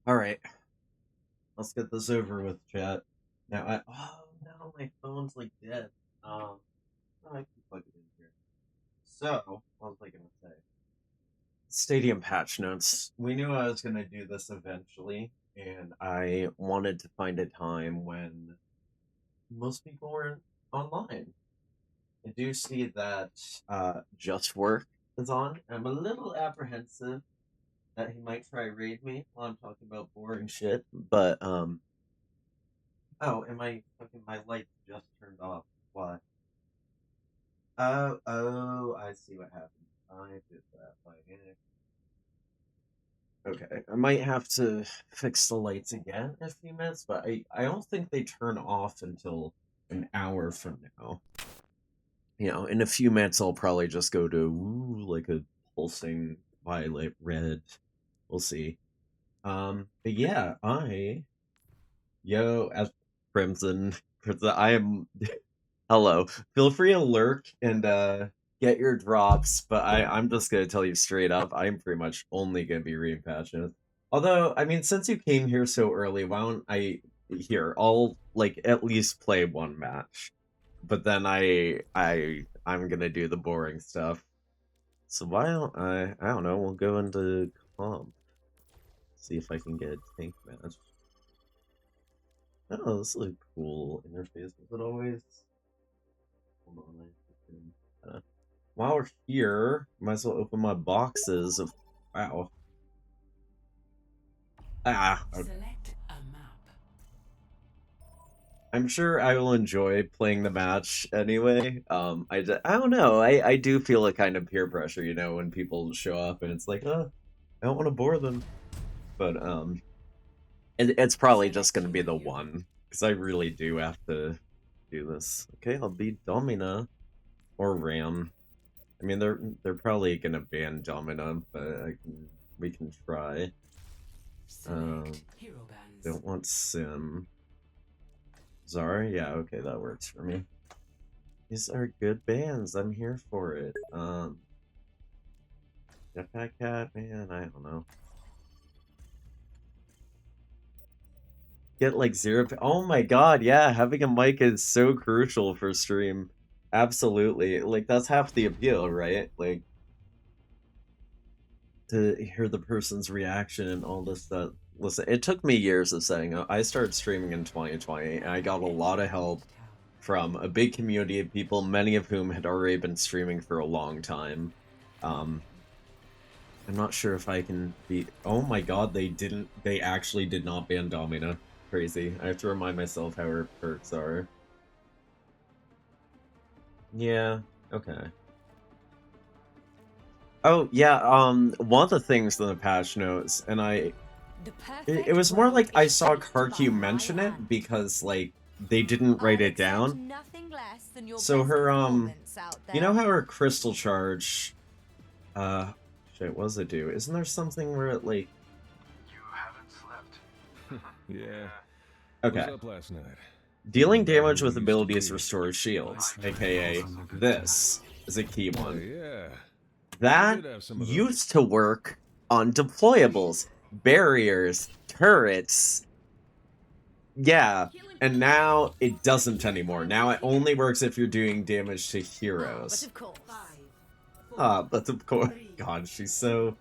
Alright, let's get this over with, chat. Now oh no, my phone's like dead. I can plug it in here. So, what was I gonna say? Stadium patch notes. We knew I was gonna do this eventually, and I wanted to find a time when most people weren't online. I do see that Just Work is on. I'm a little apprehensive that he might try raid me while I'm talking about boring shit, but oh, and my light just turned off. Why? Oh, I see what happened. I did that by accident. Okay, I might have to fix the lights again in a few minutes, but I don't think they turn off until an hour from now. In a few minutes I'll probably just go to like a pulsing violet red. We'll see. But yeah, as Crimson, I am. Hello. Feel free to lurk and get your drops, but I'm just gonna tell you straight up, I'm pretty much only gonna be reading patches. Although, I mean, since you came here so early, why don't I'll like at least play one match. But then I'm gonna do the boring stuff. So why don't I don't know, we'll go into comp. See if I can get a tank match. Oh, this is a cool interface, as it always. Hold on, while we're here, might as well open my boxes of. Wow. Okay. Select a map. I'm sure I will enjoy playing the match anyway. I don't know. I do feel a kind of peer pressure, when people show up and it's like, I don't want to bore them. But it's probably just gonna be the one because I really do have to do this. Okay, I'll be Domina or Ram. I mean, they're probably gonna ban Domina, but we can try. Don't want Sim. Zara? Yeah, okay, that works for me. These are good bans. I'm here for it. Jetpack Cat, man, I don't know. Get like zero. Oh my god, yeah, having a mic is so crucial for stream. Absolutely. Like, that's half the appeal, right? Like, to hear the person's reaction and all this stuff. Listen, it took me years of setting up. I started streaming in 2020, and I got a lot of help from a big community of people, many of whom had already been streaming for a long time. I'm not sure if I can be. Oh my god, they actually did not ban Domina. Crazy. I have to remind myself how her perks are. Yeah, okay. Oh, yeah, one of the things in the patch notes, and it was more like I saw Karku mention it because, like, they didn't write it down. So her, you know how her crystal charge, shit, what does it do? Isn't there something where it, like... You haven't slept. Yeah. Okay. Was up last night. Dealing damage with abilities restores shields, aka this is a key Oh, one. yeah. That used to work on deployables, barriers, turrets. Yeah, and now it doesn't anymore. Now it only works if you're doing damage to heroes. But of course, God, she's so,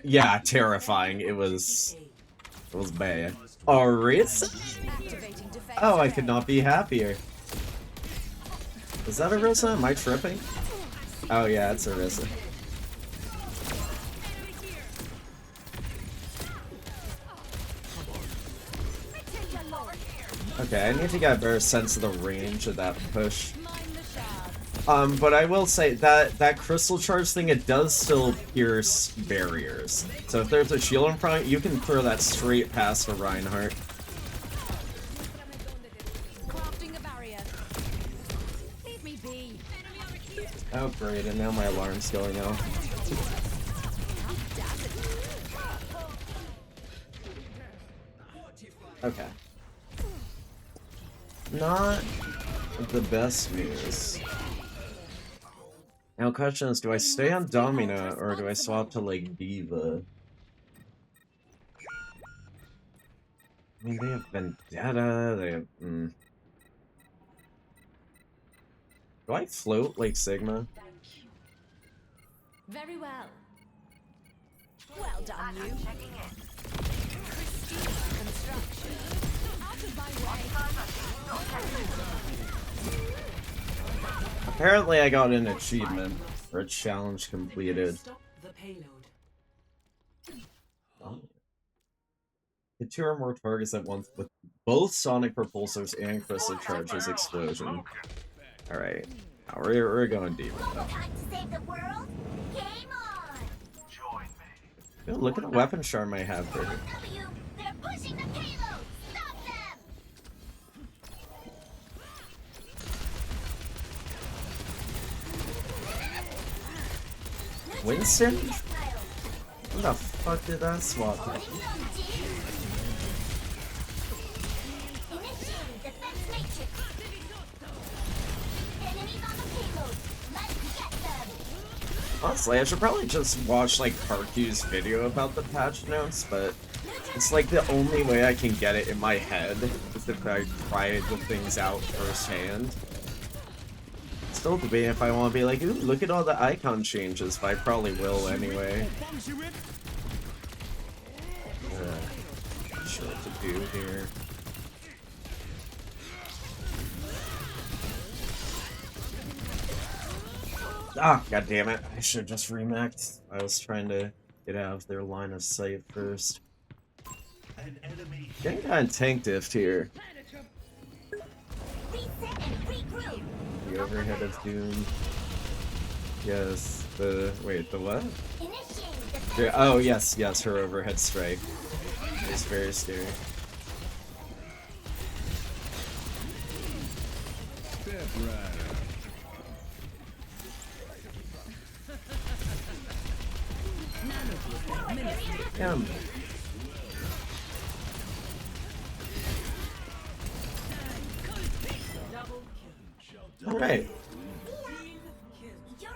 yeah, terrifying. It was bad. Orisa? Oh, I could not be happier. Is that Orisa? Am I tripping? Oh yeah, it's Orisa. Okay, I need to get a better sense of the range of that push. But I will say that crystal charge thing, it does still pierce barriers. So if there's a shield in front, you can throw that straight past for Reinhardt. Oh great, and now my alarm's going off. Okay. Not the best news. Now, question is, do I stay on Domina or do I swap to like Diva? I mean, they have Vendetta. They have. Do I float like Sigma? Very well. Well done, you. Checking in. Pristine construction. Out of my way. Apparently, I got an achievement for a challenge completed. Stop the payload. Oh. Hit 2 or more targets at once with both sonic propulsors and crystal charges explosion. Alright. Now we're going deep. Time to save the world? Game on! Join me. Ooh, look at the weapon charm I have there. W, they're pushing the payload! Stop them! Winston? Missiles. What the fuck did that swap? Initiating defense matrix. Enemies on the payload. Let's get them! Honestly, I should probably just watch like Parky's video about the patch notes, but it's like the only way I can get it in my head is if I try the things out firsthand. Still debating if I want to be like, ooh, look at all the icon changes, but I probably will anyway. Not sure what to do here. Ah, god damn it. I should have just remaxed. I was trying to get out of their line of sight first. Getting kind of tank diffed here. Reset and regroup! The overhead of doom. Yes, the... wait, the what? Initiating defense Yeah, oh, yes, her overhead strike. It's very scary. Damn. Alright. You're a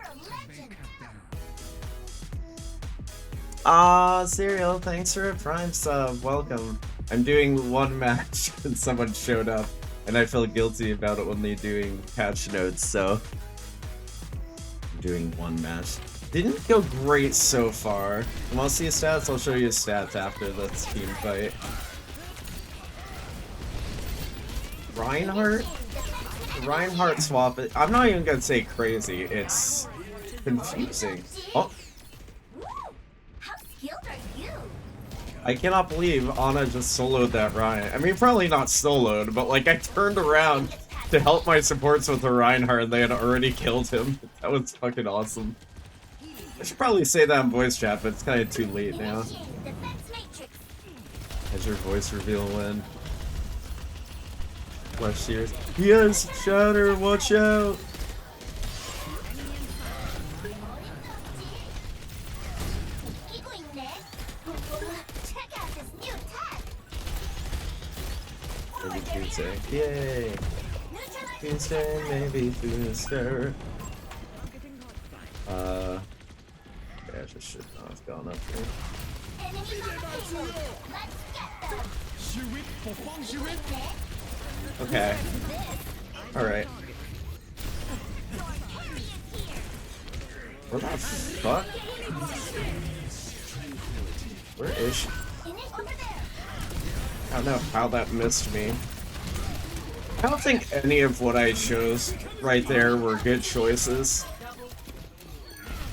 legend! Serial, thanks for a Prime sub. Welcome. I'm doing one match and someone showed up, and I feel guilty about it only doing patch notes, so I'm doing one match. Didn't go great so far. You want to see his stats? I'll show you his stats after the team fight. Reinhardt swap. I'm not even gonna say crazy. It's confusing. Oh, Woo! How skilled are you? I cannot believe Ana just soloed that Ryan. I mean, probably not soloed, but like I turned around to help my supports with the Reinhardt and they had already killed him. That was fucking awesome. I should probably say that in voice chat, but it's kind of too late now. Initiating defense matrix. Has your voice reveal when? Flesh tears. Yes, Shatter, watch out! Giggling Ned. Check out this new tech. Maybe Tuesday. Yay! Neutralize Tuesday, maybe Tuesday. Yeah, I just should not have gone up here. enemies on the payload. Let's get them. Ned. Okay. Alright. Harry is here. What the fuck? Where is she? Over there. I don't know how that missed me. I don't think any of what I chose right there were good choices.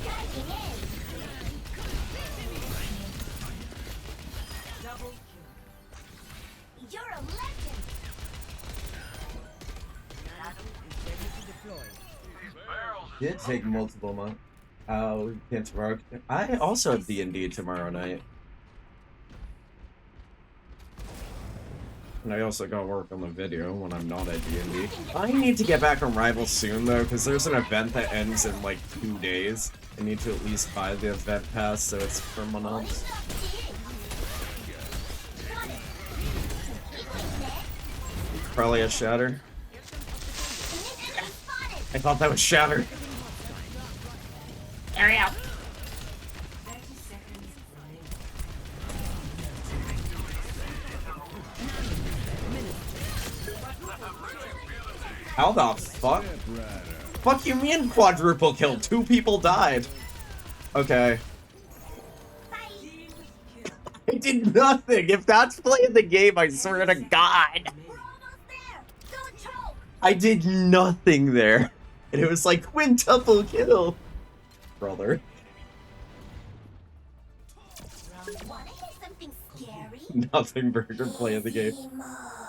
Diving in. You're a legend. Did take multiple months. Oh, can't tomorrow. I also have D&D tomorrow night. And I also gotta work on the video when I'm not at D&D. I need to get back on Rivals soon though, because there's an event that ends in like 2 days. I need to at least buy the event pass so it's for months. Probably a Shatter. I thought that was Shatter. Hurry up! How the fuck? Fuck you mean quadruple kill? 2 people died. Okay. I did nothing. If that's playing the game, I swear to God. I did nothing there. And it was like quintuple kill. Brother. Nothing burger playing the game.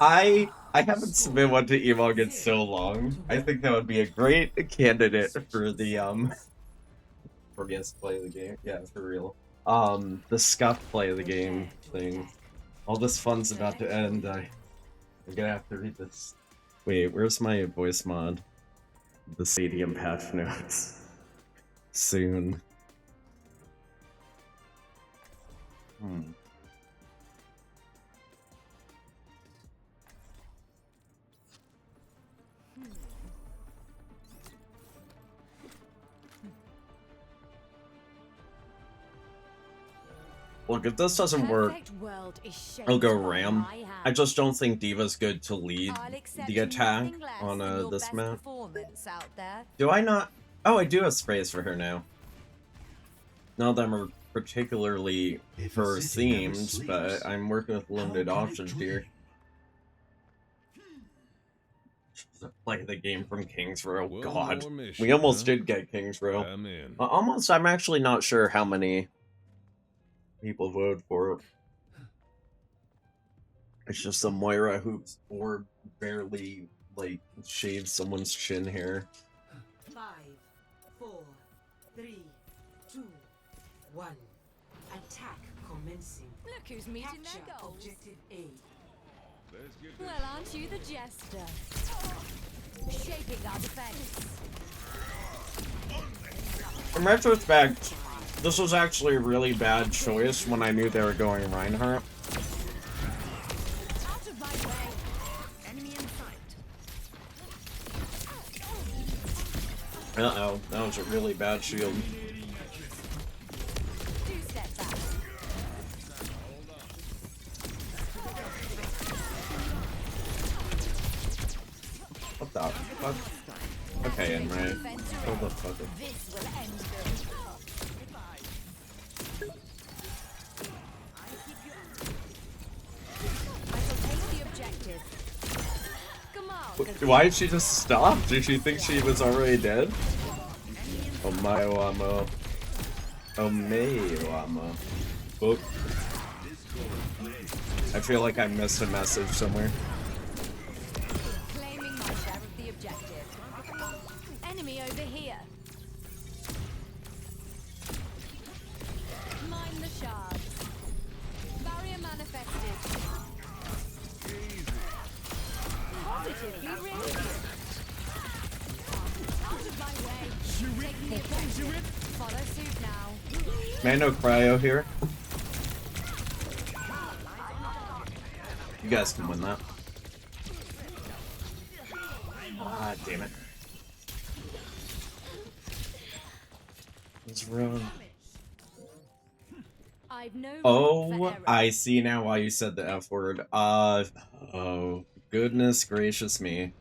I haven't been one to Emog in so long. I think that would be a great candidate for the for guest play of the game. Yeah, for real. The scuff play of the game thing. All this fun's about to end. I'm gonna have to read this. Wait, where's my voice mod? The stadium patch notes. Soon. Look, if this doesn't work, I'll go Ram. I just don't think Diva's good to lead the attack on this map. Do I not? Oh, I do have sprays for her now. None of them are particularly her themed, but I'm working with limited options here. Like the game from Kings Row. God, we almost did get Kings Row. Almost. I'm actually not sure how many people voted for it. It's just a Moira who's or barely like shaves someone's chin hair. 5, 4, 3, 2, 1. Attack commencing. Look who's meeting Capture their goals. objective A. Well, aren't you the jester? Shaping our defense. In retrospect, this was actually a really bad choice when I knew they were going Reinhardt. Out of my way. Enemy in sight. Uh-oh, that was a really bad shield. 2 step back. What the fuck? Okay, and right. What the fuck? This will end them. I shall take the objective. Come on. Why did she just stop? Did she think she was already dead? Oh my amo. Oh my amo. Book. I feel like I missed a message somewhere. Claiming my share of the objective. Enemy over here. Mine the shards. Barrier manifested. Positively radiant. Out of my way. Taking the objective. Follow suit now. Man, no cryo here. You guys can win that. Ah, damn it. Let's run. I've no room Oh, for error. I see now why you said the F word. Oh, goodness gracious me.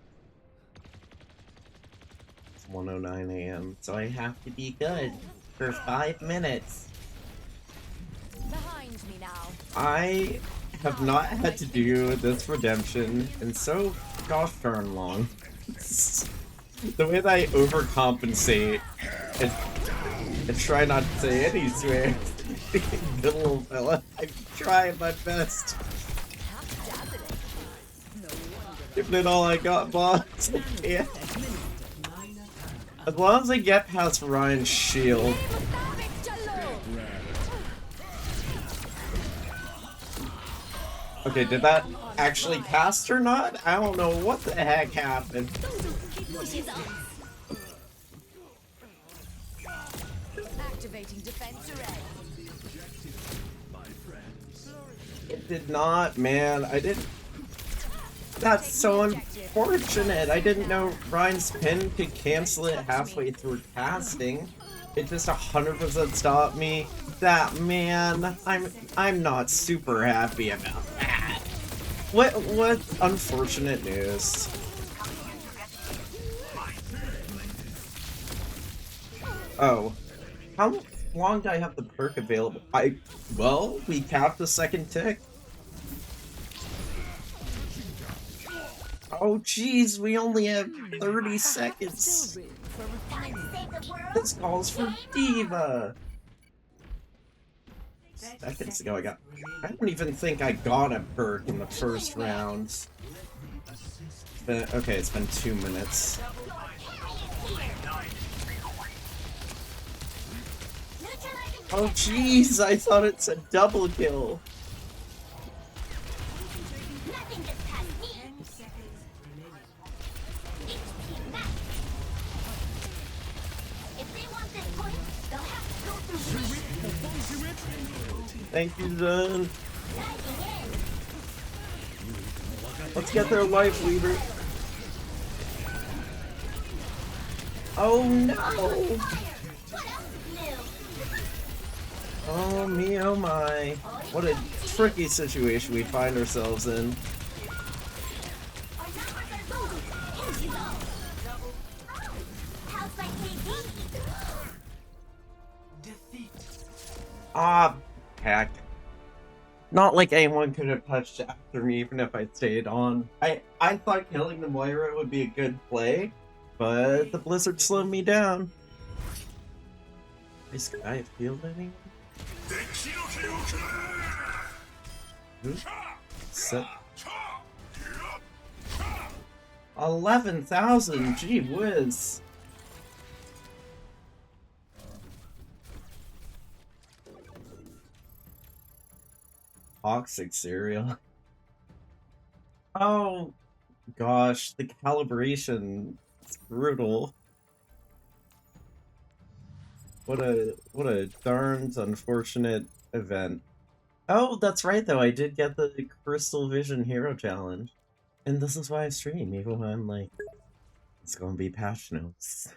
It's 1:09 a.m., so I have to be good for 5 minutes. Behind me now. I have not had to do this redemption in so gosh darn long. The way that I overcompensate and try not to say any swears. Good little fella. I'm trying my best. Giving it all I got, boss. Yeah. As long as I get past Ryan's shield. Okay, did that actually cast or not? I don't know what the heck happened. Activating defense array. It did not, man. I didn't. That's so unfortunate. I didn't know Ryan's pin could cancel it halfway through casting. it just 100% stopped me. That, man, I'm not super happy about that. What unfortunate news. Oh, how long do I have the perk available? Well, we capped the second tick. Oh, jeez, we only have 30 seconds. This calls for Diva. Seconds ago, I don't even think I got a perk in the first round. Okay, it's been 2 minutes. Oh jeez, I thought it's a double kill. Nothing gets past me. 10 seconds remaining. If they want this point, they'll have to go through me. Thank you, Zen. Let's get their life leader. Oh no! What else is new? Oh me, oh my. What a tricky situation we find ourselves in. Our numbers are low. Here you go. How's my KD? Defeat. Ah, heck. Not like anyone could have touched after me even if I stayed on. I thought killing the Moira would be a good play, but the Blizzard slowed me down. Is Sky field anyone? Set 11,000, gee whiz. Toxic cereal. Oh gosh, the calibration is brutal. What a darned unfortunate event. Oh, that's right though, I did get the Crystal Vision Hero Challenge. And this is why I stream, even when I'm like, it's gonna be patch notes.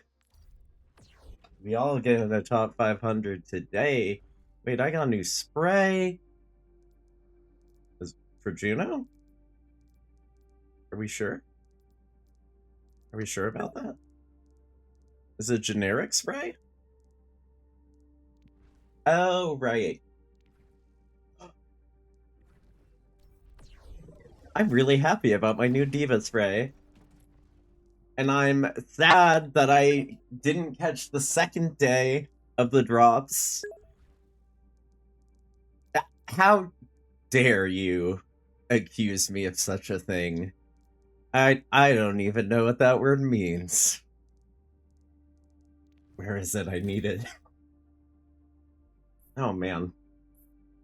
We all get in the top 500 today. Wait, I got a new spray. Is for Juno? Are we sure? Are we sure about that? Is it generic spray? Oh, right. I'm really happy about my new Diva spray. And I'm sad that I didn't catch the second day of the drops. How dare you accuse me of such a thing? I don't even know what that word means. Where is it? I need it. Oh man.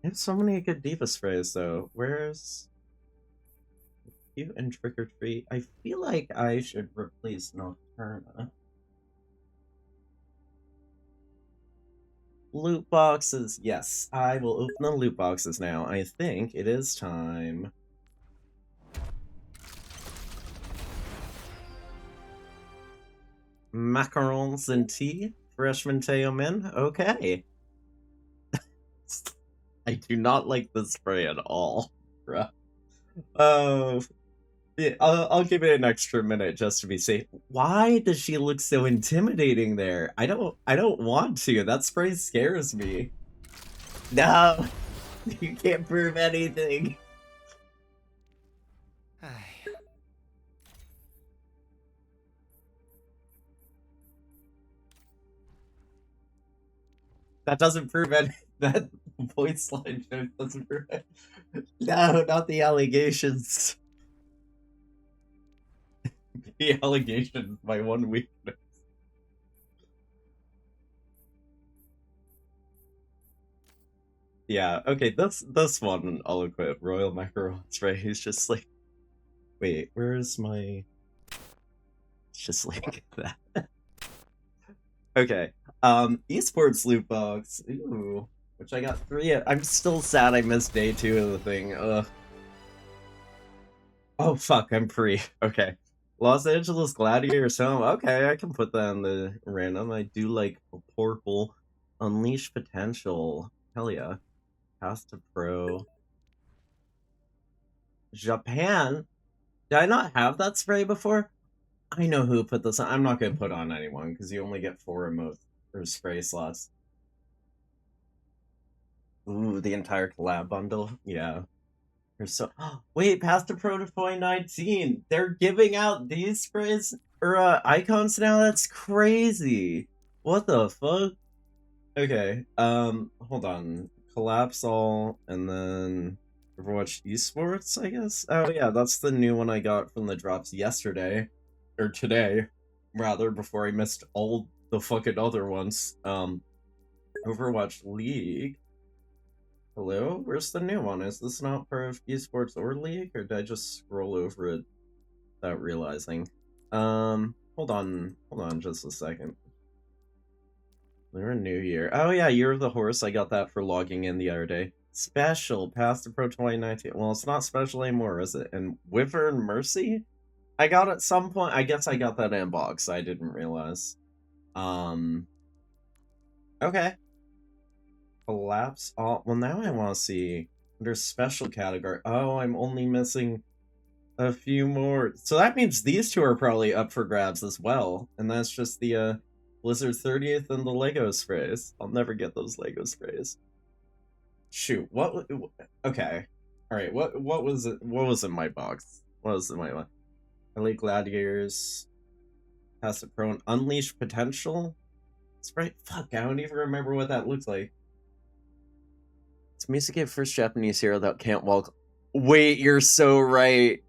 I have so many good Diva sprays though. Where's you and Trick or Treat? I feel like I should replace Nocturna. Loot boxes. Yes, I will open the loot boxes now. I think it is time. Macarons and tea? Freshman Teo Min? Okay. I do not like this spray at all, bruh. Oh, yeah, I'll give it an extra minute just to be safe. Why does she look so intimidating there? I don't want to. That spray scares me. No, you can't prove anything. That doesn't prove any. That voice line joke doesn't prove it. No, not the allegations. The allegations, my one weakness. Yeah, okay, this one I'll equip. Royal Macarons, right? He's just like, wait, where's my... It's just like that. Okay, esports loot box. Ooh, which I got 3 of. I'm still sad I missed day 2 of the thing. Ugh. Oh fuck, I'm free. Okay. Los Angeles Gladiators home. Okay, I can put that in the random. I do like purple. Unleash potential. Hell yeah. Pass to pro. Japan? Did I not have that spray before? I know who put this on. I'm not going to put on anyone because you only get 4 emote or spray slots. Ooh, the entire collab bundle? Yeah. There's so wait, past to Pro to 2019. They're giving out these sprays or icons now? That's crazy. What the fuck? Okay. Hold on. Collapse all and then Overwatch Esports, I guess. Oh yeah, that's the new one I got from the drops yesterday. Or today, rather, before I missed all the fucking other ones. Overwatch League. Hello? Where's the new one? Is this not part of Esports or League, or did I just scroll over it without realizing? Hold on just a second. We're a new year. Oh yeah, Year of the Horse, I got that for logging in the other day. Special, Past to Pro 2019. Well, it's not special anymore, is it? And Wyvern Mercy? I got at some point, I guess I got that in box, I didn't realize. Okay. Collapse all. Well, now I want to see under special category. Oh, I'm only missing a few more. So that means these two are probably up for grabs as well. And that's just the Blizzard 30th and the Lego sprays. I'll never get those Lego sprays. Shoot, what? Okay, all right. What was it? What was in my box? What was in my box? LA Gladiators, Pass the Pro, and Unleash Potential. Spray. Fuck, I don't even remember what that looks like. It's Misuke first Japanese hero that can't walk. Wait, you're so right.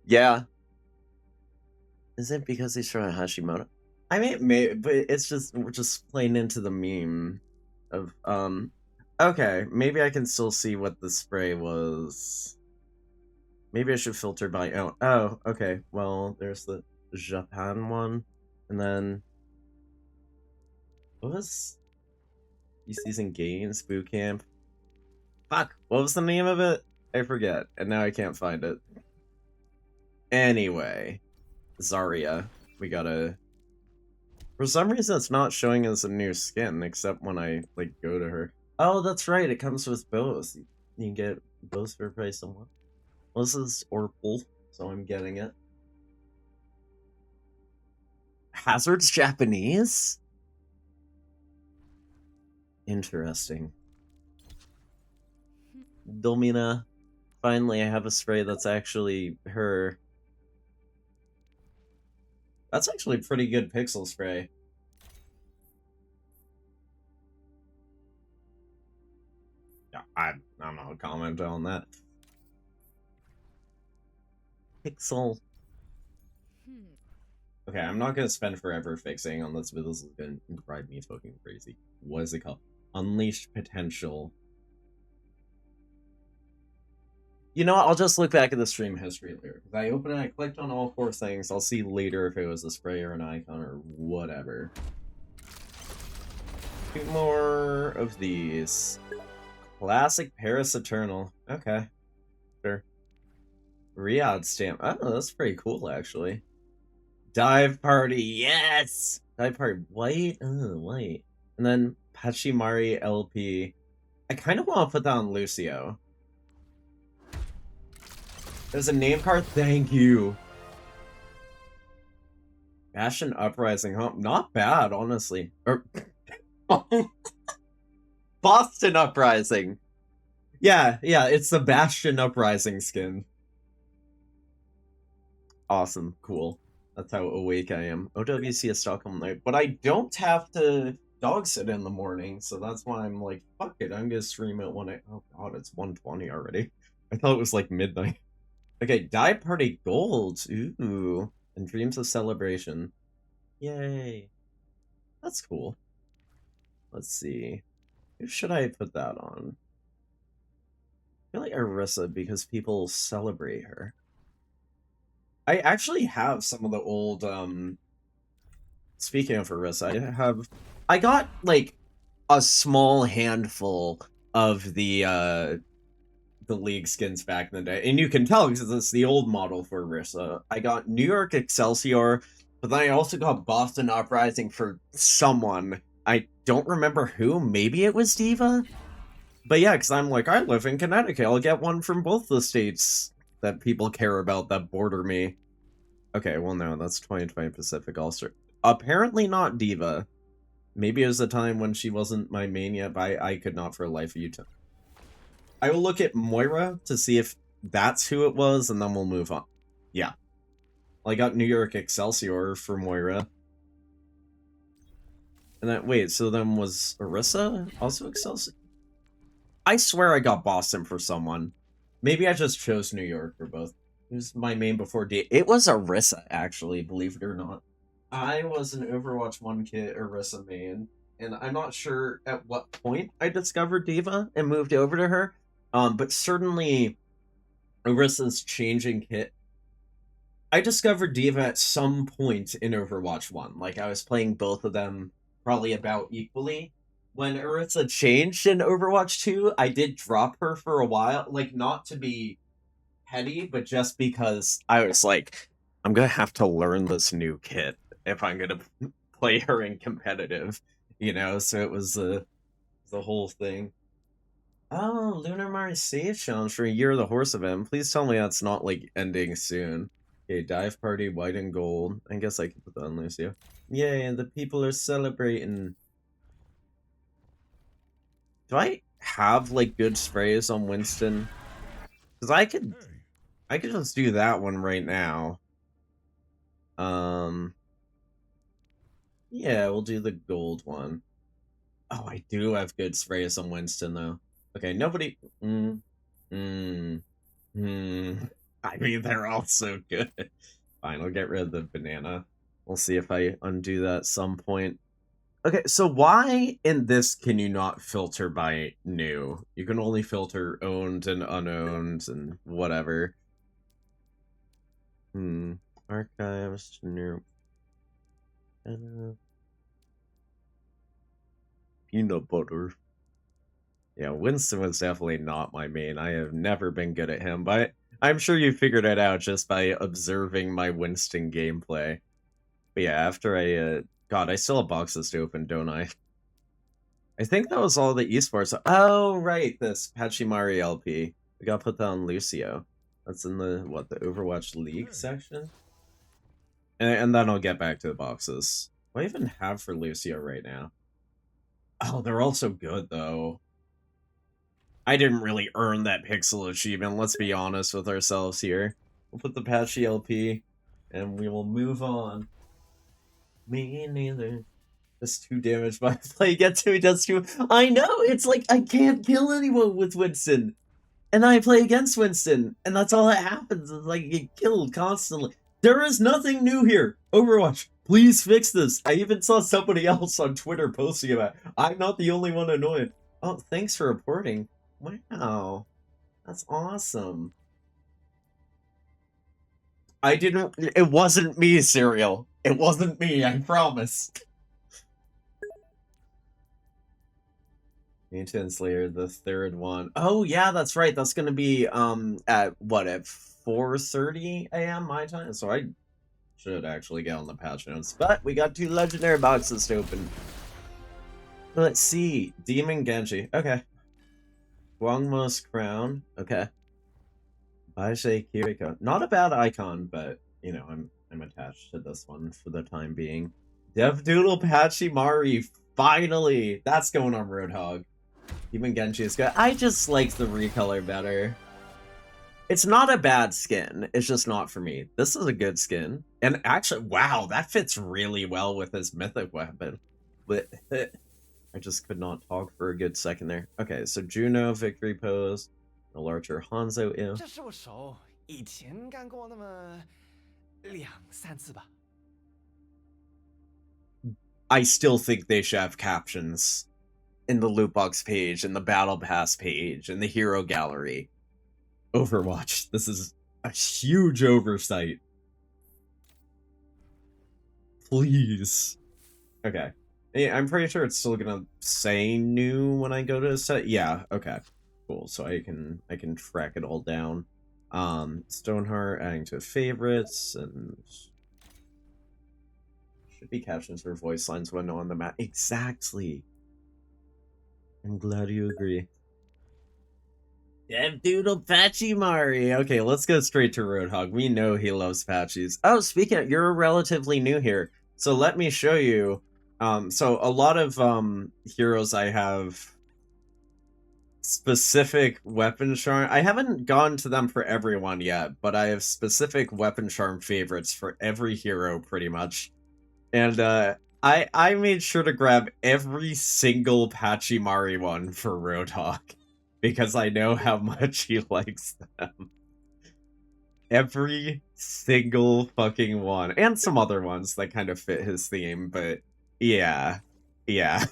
Yeah. Is it because he's from Hashimoto? I mean, maybe, but it's just we're just playing into the meme of Okay, maybe I can still see what the spray was. Maybe I should filter by oh, okay. Well, there's the Japan one, and then what was season games boot camp? Fuck, what was the name of it? I forget, and now I can't find it. Anyway, Zarya, we gotta. For some reason, it's not showing us a new skin, except when I like go to her. Oh, that's right. It comes with both. You can get both for price of one. Well, this is Orpal, so I'm getting it. Hazard's Japanese? Interesting. Domina. Finally, I have a spray that's actually her. That's actually pretty good pixel spray. Yeah, I'm not gonna comment on that. Pixel. Okay, I'm not gonna spend forever fixing on this, but this is gonna drive me fucking crazy. What is it called? Unleashed Potential. You know what? I'll just look back at the stream history later. If I open it, I clicked on all 4 things. I'll see later if it was a spray or an icon or whatever. 2 more of these. Classic Paris Eternal. Okay. Sure. Riyadh stamp. Oh, that's pretty cool, actually. Dive Party. Yes! Dive Party. White? Oh, white. And then Pachimari LP. I kind of want to put that on Lucio. There's a name card? Thank you. Bastion Uprising, huh? Not bad, honestly. Or Boston Uprising. Yeah, it's the Bastion Uprising skin. Awesome, cool. That's how awake I am. OWC is Stockholm Night, but I don't have to dog sit in the morning, so that's why I'm like, fuck it, I'm gonna stream at 1 a.m. Oh god, it's 1:20 already. I thought it was like midnight. Okay, Dive Party Gold. Ooh. And Dreams of Celebration. Yay. That's cool. Let's see. Who should I put that on? I feel like Arissa because people celebrate her. I actually have some of the old, speaking of Arissa, I got, like, a small handful of the the League skins back in the day. And you can tell because it's the old model for Orisa. I got New York Excelsior, but then I also got Boston Uprising for someone. I don't remember who. Maybe it was Diva? But yeah, because I'm like, I live in Connecticut. I'll get one from both the states that people care about that border me. Okay, well, no, that's 2020 Pacific All-Star. Apparently not Diva. Maybe it was a time when she wasn't my main yet, but I could not for the life of you tell. I will look at Moira to see if that's who it was, and then we'll move on. Yeah. Well, I got New York Excelsior for Moira. And then, wait, so then was Orisa also Excelsior? I swear I got Boston for someone. Maybe I just chose New York for both. It was my main before D. It was Orisa, actually, believe it or not. I was an Overwatch 1 kit Orisa main, and I'm not sure at what point I discovered Diva and moved over to her. But certainly Orisa's changing kit. I discovered Diva at some point in Overwatch 1. Like, I was playing both of them probably about equally. When Orisa changed in Overwatch 2, I did drop her for a while. Like, not to be petty, but just because I was like, I'm gonna have to learn this new kit if I'm gonna play her in competitive, you know? So it was the whole thing. Oh, Lunar Mars Save Challenge for a Year of the Horse event. Please tell me that's not, like, ending soon. Okay, Dive Party, White and Gold. I guess I can put that on Lucio. Yay, the people are celebrating. Do I have, like, good sprays on Winston? Because I could just do that one right now. Yeah, we'll do the gold one. Oh, I do have good sprays on Winston, though. Okay, nobody... I mean, they're all so good. Fine, I'll get rid of the banana. We'll see if I undo that at some point. Okay, so why in this can you not filter by new? You can only filter owned and unowned and whatever. Archives, new. Peanut butter. Yeah, Winston was definitely not my main. I have never been good at him, but I'm sure you figured it out just by observing my Winston gameplay. But yeah, after I, God, I still have boxes to open, don't I? I think that was all the esports. Oh, right, this Pachimari LP. We gotta put that on Lucio. That's in the, what, the Overwatch League section? And then I'll get back to the boxes. What do I even have for Lucio right now? Oh, they're all so good, though. I didn't really earn that pixel achievement, let's be honest with ourselves here. We'll put the Patchy LP, and we will move on. Me neither. Just 2 damage by play against him, he does 2. I know, it's like, I can't kill anyone with Winston. And I play against Winston, and that's all that happens, is like, you get killed constantly. There is nothing new here. Overwatch, please fix this. I even saw somebody else on Twitter posting about it. I'm not the only one annoyed. Oh, thanks for reporting. Wow. That's awesome. It wasn't me, Serial. It wasn't me, I promise. Mutant Slayer, the 3rd one. Oh, yeah, that's right. That's gonna be, at 4:30 a.m. my time? So I should actually get on the patch notes. But we got 2 legendary boxes to open. Let's see. Demon Genji. Okay. Guangmo's Crown. Okay. Baisei Kiriko. Not a bad icon, but, you know, I'm attached to this one for the time being. DevDoodle Pachimari. Finally! That's going on Roadhog. Demon Genji is good. I just like the recolor better. It's not a bad skin. It's just not for me. This is a good skin. And actually, wow, that fits really well with his mythic weapon. But I just could not talk for a good second there. Okay, so Juno, victory pose. The larger Hanzo ill. 这是我熟，以前干过那么2、3次吧。 I still think they should have captions in the loot box page, in the battle pass page, in the hero gallery. Overwatch. This is a huge oversight. Please. Okay. Yeah, I'm pretty sure it's still gonna say new when I go to set. Yeah, okay. Cool, so I can track it all down. Stoneheart adding to favorites, and should be captions for voice lines when on the map. Exactly. I'm glad you agree. Dev Doodle Pachimari. Okay, let's go straight to Roadhog. We know he loves Patchies. Oh, speaking of, you're relatively new here, so let me show you. So a lot of heroes I have specific weapon charm. I haven't gone to them for everyone yet, but I have specific weapon charm favorites for every hero pretty much. And I made sure to grab every single Pachimari one for Roadhog because I know how much he likes them. Every single fucking one, and some other ones that kind of fit his theme, but yeah. If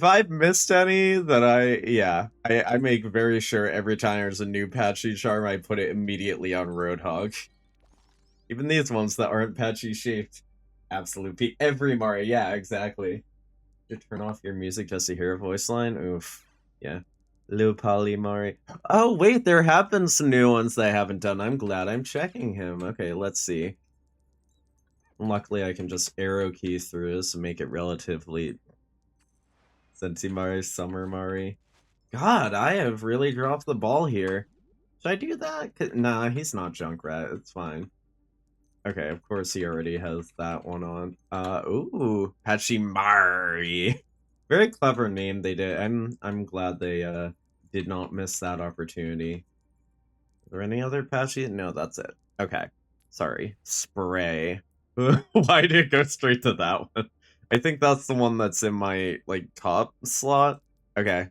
I've missed any, that I make very sure every time there's a new patchy charm, I put it immediately on Roadhog. Even these ones that aren't patchy shaped. Absolute peak. Every Mario, yeah, exactly. To turn off your music just to hear a voice line? Oof. Yeah. Lil Poly Mari. Oh, wait, there have been some new ones that I haven't done. I'm glad I'm checking him. Okay, let's see. Luckily, I can just arrow key through this and make it relatively... Sensi Mari, Summer Mari. God, I have really dropped the ball here. Should I do that? Nah, he's not Junkrat. It's fine. Okay, of course he already has that one on. Ooh, Pachimari. Very clever name they did. I'm glad they did not miss that opportunity. Are there any other Patchy? No, that's it. Okay. Sorry. Spray. Why did it go straight to that one? I think that's the one that's in my, like, top slot. Okay.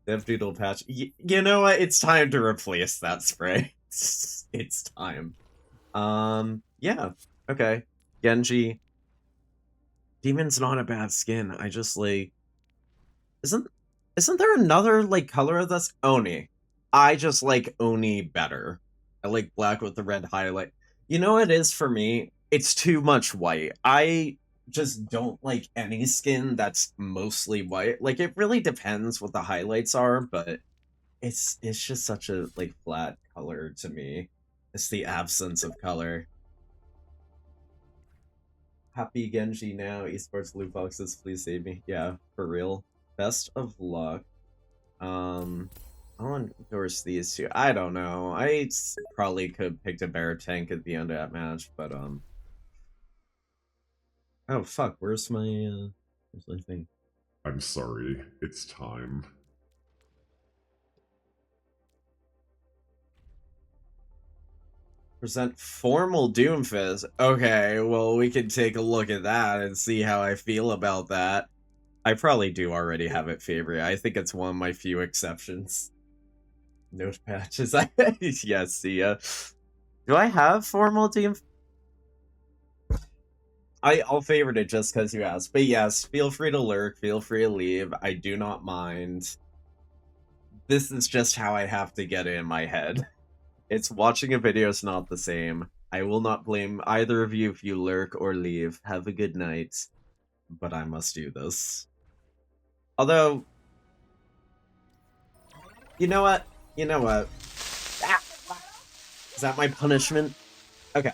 Dev Doodle Patch. You know what? It's time to replace that spray. It's time. Yeah. Okay. Genji. Demon's not a bad skin. I just, like... Isn't there another, like, color of this? Oni. I just like Oni better. I like black with the red highlight. You know what it is for me? It's too much white. I just don't like any skin that's mostly white. Like, it really depends what the highlights are, but it's just such a, like, flat color to me. It's the absence of color. Happy Genji now. Esports loot boxes, please save me. Yeah, for real. Best of luck. I'll endorse these two. I don't know. I probably could have picked a bear tank at the end of that match, but oh fuck, where's my thing? I'm sorry, it's time. Present formal Doomfist. Okay, well, we can take a look at that and see how I feel about that. I probably do already have it favorite. I think it's one of my few exceptions. Note patches. Yes, see ya. Do I have formal Doom? I'll favorite it just because you asked. But yes, feel free to lurk, feel free to leave. I do not mind. This is just how I have to get it in my head. It's watching a video is not the same. I will not blame either of you if you lurk or leave. Have a good night. But I must do this. Although... You know what? You know what? Is that my punishment? Okay.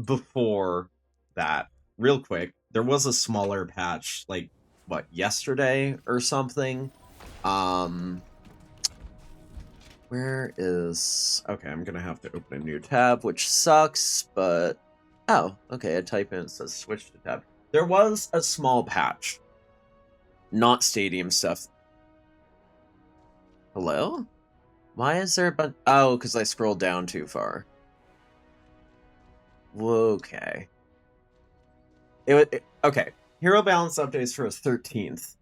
Before that, real quick, there was a smaller patch, like, what, yesterday or something? Where is... Okay, I'm gonna have to open a new tab, which sucks, but... Oh, okay, I type in, it says switch to tab. There was a small patch. Not stadium stuff. Hello? Why is there a bunch... Oh, because I scrolled down too far. Okay. Okay. Hero balance updates for the 13th.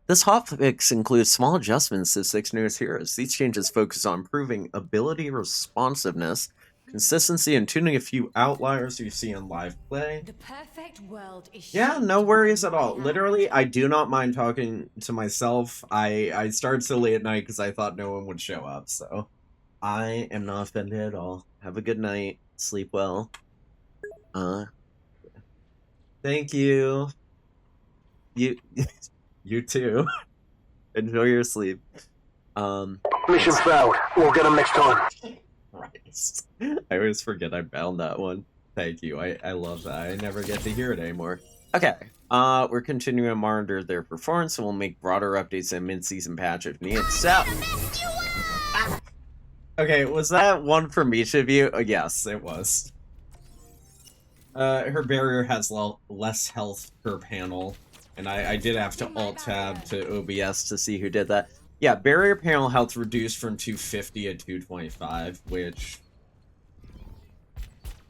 This hotfix includes small adjustments to 6 newest heroes. These changes focus on improving ability responsiveness, consistency, and tuning a few outliers you see in live play. The perfect world is Yeah, no worries at all. Literally, I do not mind talking to myself. I started so late at night because I thought no one would show up, so I am not offended at all. Have a good night. Sleep well. Thank you. You You too. Enjoy your sleep. Mission failed. We'll get him next time. Christ. I always forget I bound that one. Thank you. I love that. I never get to hear it anymore. Okay. We're continuing to monitor their performance, and we'll make broader updates in mid-season patch if needed. So, okay, was that one from each of you? Oh, yes, it was. Her barrier has less health per panel, and I did have to alt-tab to OBS to see who did that. Yeah, barrier panel health reduced from 250 to 225, which...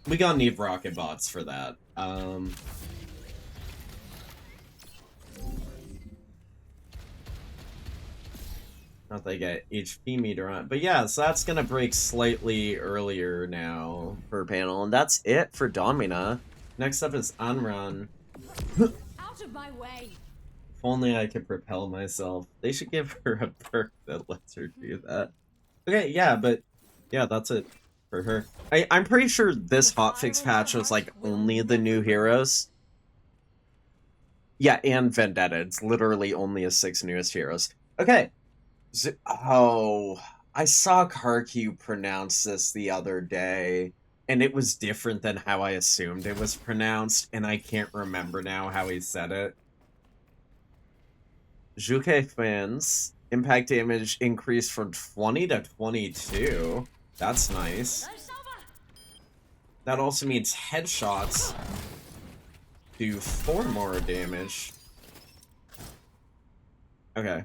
we gonna need rocket bots for that. Not that I get HP meter on it. But yeah, so that's gonna break slightly earlier now per panel. And that's it for Domina. Next up is Anran. Out of my way. If only I could propel myself. They should give her a perk that lets her do that. Okay, yeah, but yeah, that's it for her. I'm pretty sure this hotfix patch was like only the new heroes. Yeah, and Vendetta. It's literally only the 6 newest heroes. Okay. Oh, I saw Karku pronounce this the other day, and it was different than how I assumed it was pronounced, and I can't remember now how he said it. Juke fans, impact damage increased from 20 to 22. That's nice. That also means headshots do 4 more damage. Okay.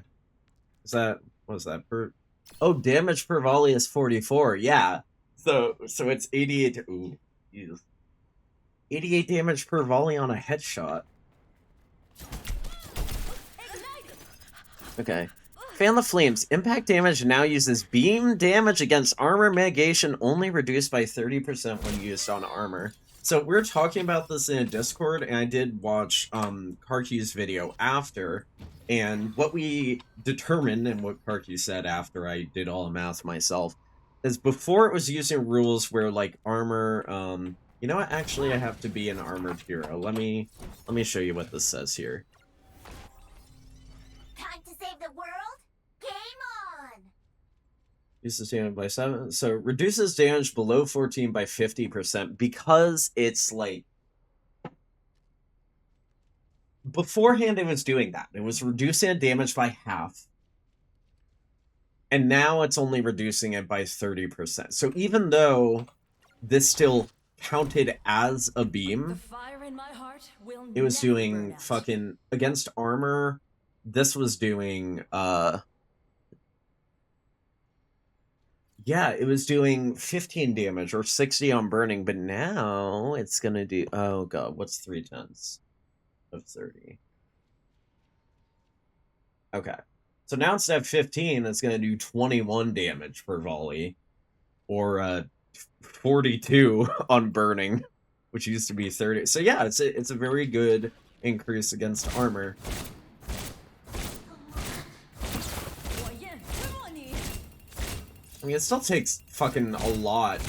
Is that... what was that? Oh, damage per volley is 44. Yeah. So it's 88... ooh, Jesus. 88 damage per volley on a headshot. Okay. Fan the Flames. Impact damage now uses beam damage against armor mitigation, only reduced by 30% when used on armor. So we're talking about this in a Discord, and I did watch Karku's video after, and what we determined, and what Karku said after I did all the math myself, is before it was using rules where, like, armor, you know what, actually I have to be an armored hero. Let me show you what this says here. Time to save the world? Game on! Reduces damage by 7. So reduces damage below 14 by 50% because it's like... beforehand it was doing that. It was reducing damage by half. And now it's only reducing it by 30%. So even though this still counted as a beam, The fire in my heart will it was never doing burn out. fucking... against armor, this was doing, yeah, it was doing 15 damage or 60 on burning, but now it's gonna do... oh god, what's 3/10 of 30? Okay. So now instead of 15, it's gonna do 21 damage per volley. Or 42 on burning, which used to be 30. So yeah, it's a very good increase against armor. I mean, it still takes fucking a lot.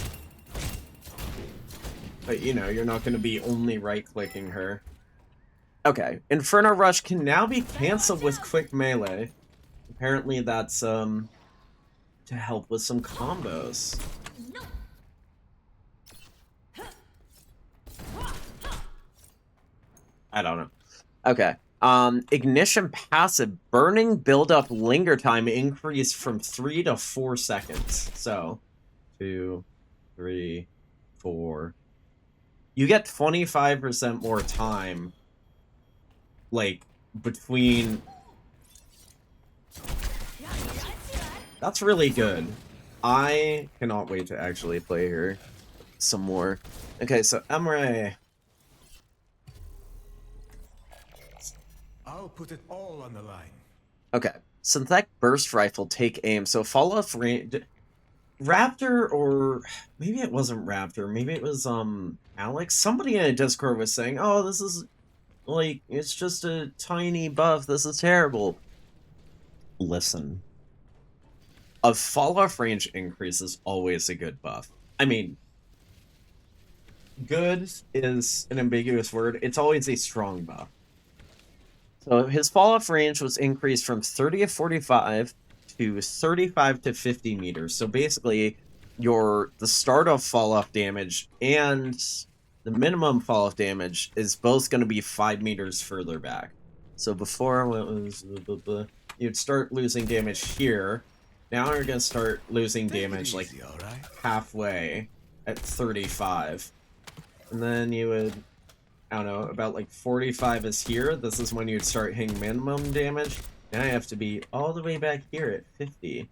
But, you know, you're not going to be only right-clicking her. Okay. Inferno Rush can now be cancelled with quick melee. Apparently that's, to help with some combos. I don't know. Okay. Ignition passive burning build-up linger time increased from 3 to 4 seconds. So, 2, 3, 4. You get 25% more time, like, between... That's really good. I cannot wait to actually play her some more. Okay, so Emre... I'll put it all on the line. Okay. Synthetic burst rifle, take aim. So follow-up range... Raptor, or... maybe it wasn't Raptor. Maybe it was, Alex? Somebody in a Discord was saying, oh, this is... like, it's just a tiny buff. This is terrible. Listen. A fall-off range increase is always a good buff. I mean... good is an ambiguous word. It's always a strong buff. So his fall-off range was increased from 30 to 45 to 35 to 50 meters. So basically, the start of fall-off damage and the minimum fall-off damage is both going to be 5 meters further back. So before, what was you'd start losing damage here. Now you're going to start losing damage like halfway at 35. And then you would, I don't know, about like 45 is here. This is when you'd start hitting minimum damage. Now I have to be all the way back here at 50.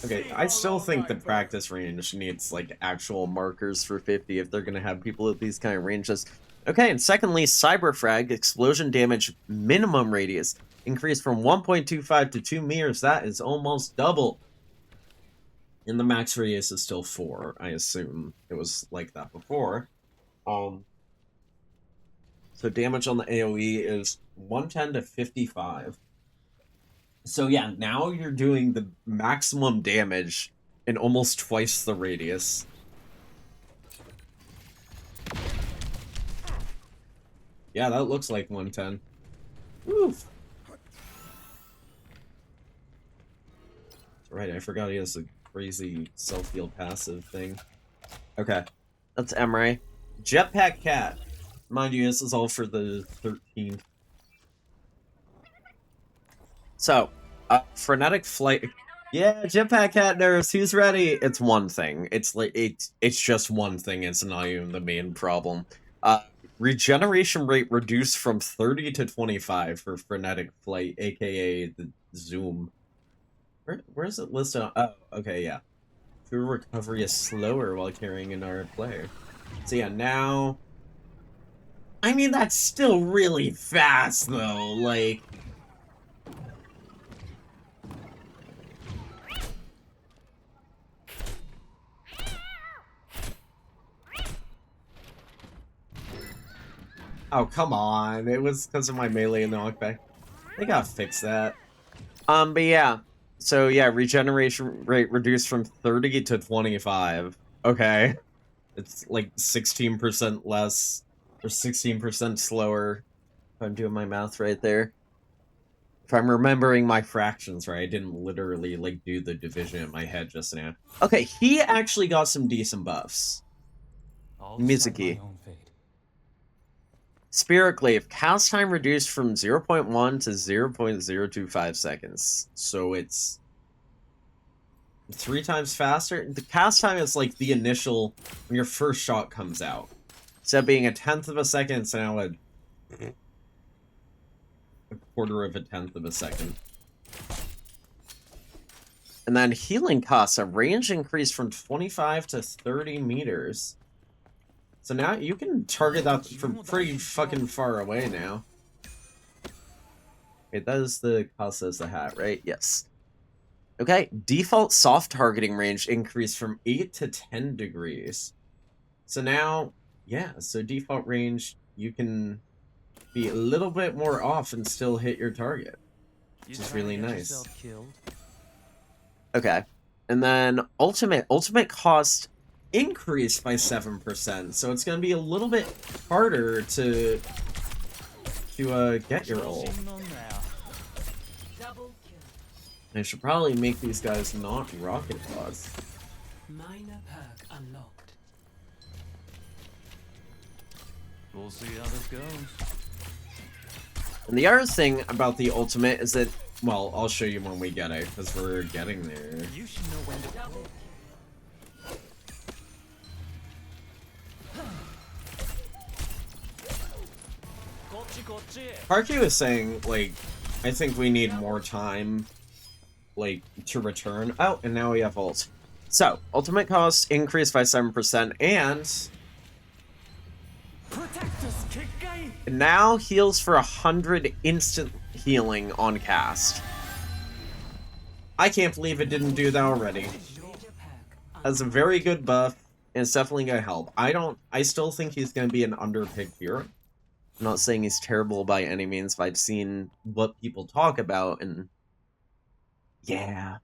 Okay, I still think the practice range needs like actual markers for 50 if they're going to have people at these kind of ranges. Okay, and secondly, Cyberfrag, explosion damage minimum radius, increased from 1.25 to 2 meters. That is almost double. And the max radius is still 4. I assume it was like that before. So damage on the AoE is 110 to 55. So yeah, now you're doing the maximum damage in almost twice the radius. Yeah, that looks like 110. Oof. Right, I forgot he has a crazy self-heal passive thing. Okay, that's Emre. Jetpack Cat. Mind you, this is all for the 13th. So, frenetic flight. Yeah, Jetpack Cat nerfs. Who's ready? It's one thing. It's like it's just one thing. It's not even the main problem. Regeneration rate reduced from 30 to 25 for frenetic flight, aka the zoom. Where's it listed on? Oh, okay, yeah. True recovery is slower while carrying another player. So yeah, now. I mean, that's still really fast, though. Like. Oh, come on. It was because of my melee knockback. They gotta fix that. But yeah. So yeah, regeneration rate reduced from 30 to 25. Okay. It's like 16% less, or 16% slower, if I'm doing my math right there. If I'm remembering my fractions right, I didn't literally, like, do the division in my head just now. Okay, he actually got some decent buffs. Mizuki. Spirit Glaive, cast time reduced from 0.1 to 0.025 seconds. So it's 3 times faster. The cast time is like the initial, when your first shot comes out. Instead of being 1/10 of a second, it's now a 1/4 of a second. And then healing costs, a range increase from 25 to 30 meters. So now you can target that from pretty fucking far away now. Wait, that is the cost as the hat, right? Yes. Okay, default soft targeting range increased from 8 to 10 degrees. So now, yeah, so default range, you can be a little bit more off and still hit your target, which is really nice. Okay, and then ultimate cost increased by 7%, so it's going to be a little bit harder to get your ult. I should probably make these guys not rocket pods. Minor perk unlocked. We'll see how this goes. And the other thing about the ultimate is that, well, I'll show you when we get it, because we're getting there. You should know when to double. Parky was saying, like, I think we need more time, like, to return. Oh, and now we have ult. So, ultimate cost increased by 7%, and now heals for 100 instant healing on cast. I can't believe it didn't do that already. That's a very good buff, and it's definitely gonna help. I still think he's gonna be an underpicked hero. I'm not saying he's terrible by any means, but I've seen what people talk about, and yeah.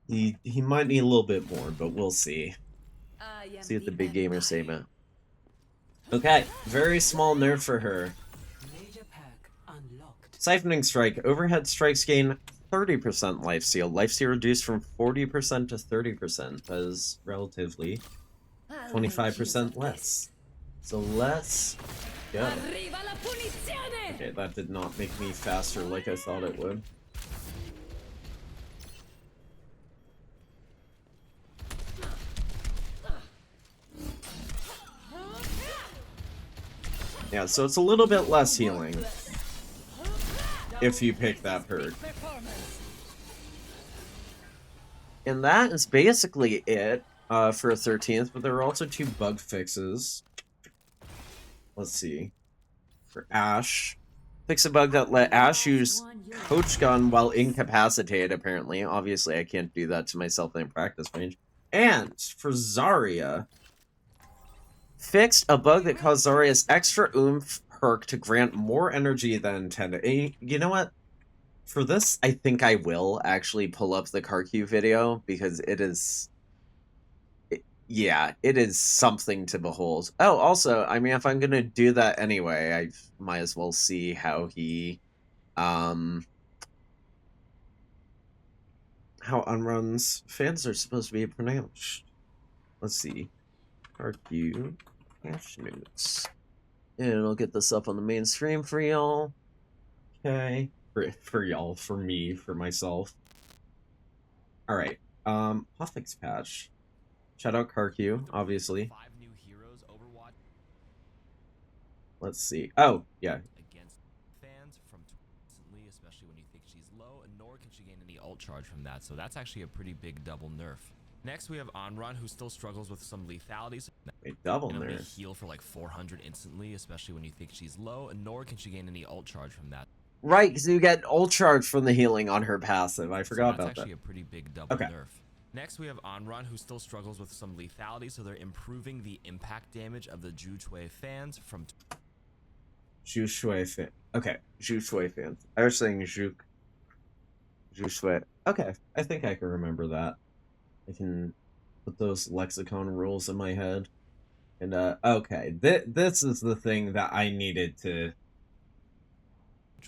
He might need a little bit more, but we'll see. See what the big gamers say about. Okay, very small nerf for her. Major perk unlocked. Siphoning Strike. Overhead strikes gain 30% lifesteal. Lifesteal reduced from 40% to 30%. That is relatively I'll make use 25% of less. So let's go. Arriva la punizione! Okay, that did not make me faster like I thought it would. Yeah, so it's a little bit less healing if you pick that perk. And that is basically it for 13th, but there were also 2 bug fixes. Let's see. For Ashe. Fix a bug that let Ashe use Coach Gun while incapacitated, apparently. Obviously, I can't do that to myself in practice range. And for Zarya, fixed a bug that caused Zarya's extra oomph perk to grant more energy than intended. And you know what? For this, I think I will actually pull up the Karq video, because it is... yeah, it is something to behold. Oh, also, I mean, if I'm gonna do that anyway, I might as well see how he... how Unrun's fans are supposed to be pronounced. Let's see. Karq patch notes. And I'll get this up on the main stream for y'all. Okay. For y'all, for me, for myself. Alright. Hotfix patch. Shout out Karq, obviously. 5 new heroes Overwatch Let's see. Oh, yeah. against fans from recently, especially when you think she's low, and nor can she gain any ult charge from that. So that's actually a pretty big double nerf. Next, we have Onrun, who still struggles with some lethalities. Wait, double Enemy nerf. heal for like 400 instantly, especially when you think she's low, and nor can she gain any ult charge from that. Right, because you get ult charge from the healing on her passive. I forgot so that's about actually that. a pretty big double Okay. nerf. Next, we have Onrun, who still struggles with some lethality, so they're improving the impact damage of the Zhu fans from... Zhu Shui fan. Okay, Zhu Shui fans. I was saying Zhu Shui. Okay, I think I can remember that. I can put those lexicon rules in my head. And, okay, this is the thing that I needed to...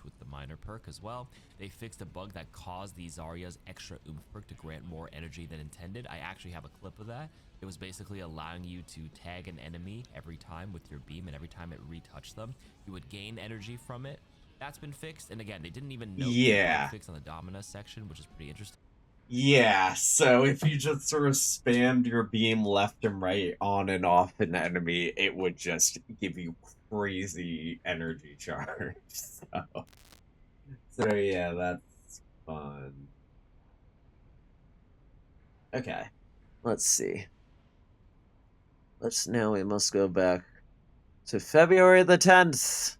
with the minor perk as well. They fixed a bug that caused the Zarya's extra oomph perk to grant more energy than intended. I actually have a clip of that. It was basically allowing you to tag an enemy every time with your beam, and every time it retouched them, you would gain energy from it. That's been fixed, and again, they didn't even note the bug fix on the Dominus section, which is pretty interesting. Yeah, so if you just sort of spammed your beam left and right on and off an enemy, it would just give you crazy energy charge. So yeah, that's fun. Okay, let's see. We must go back to February the 10th.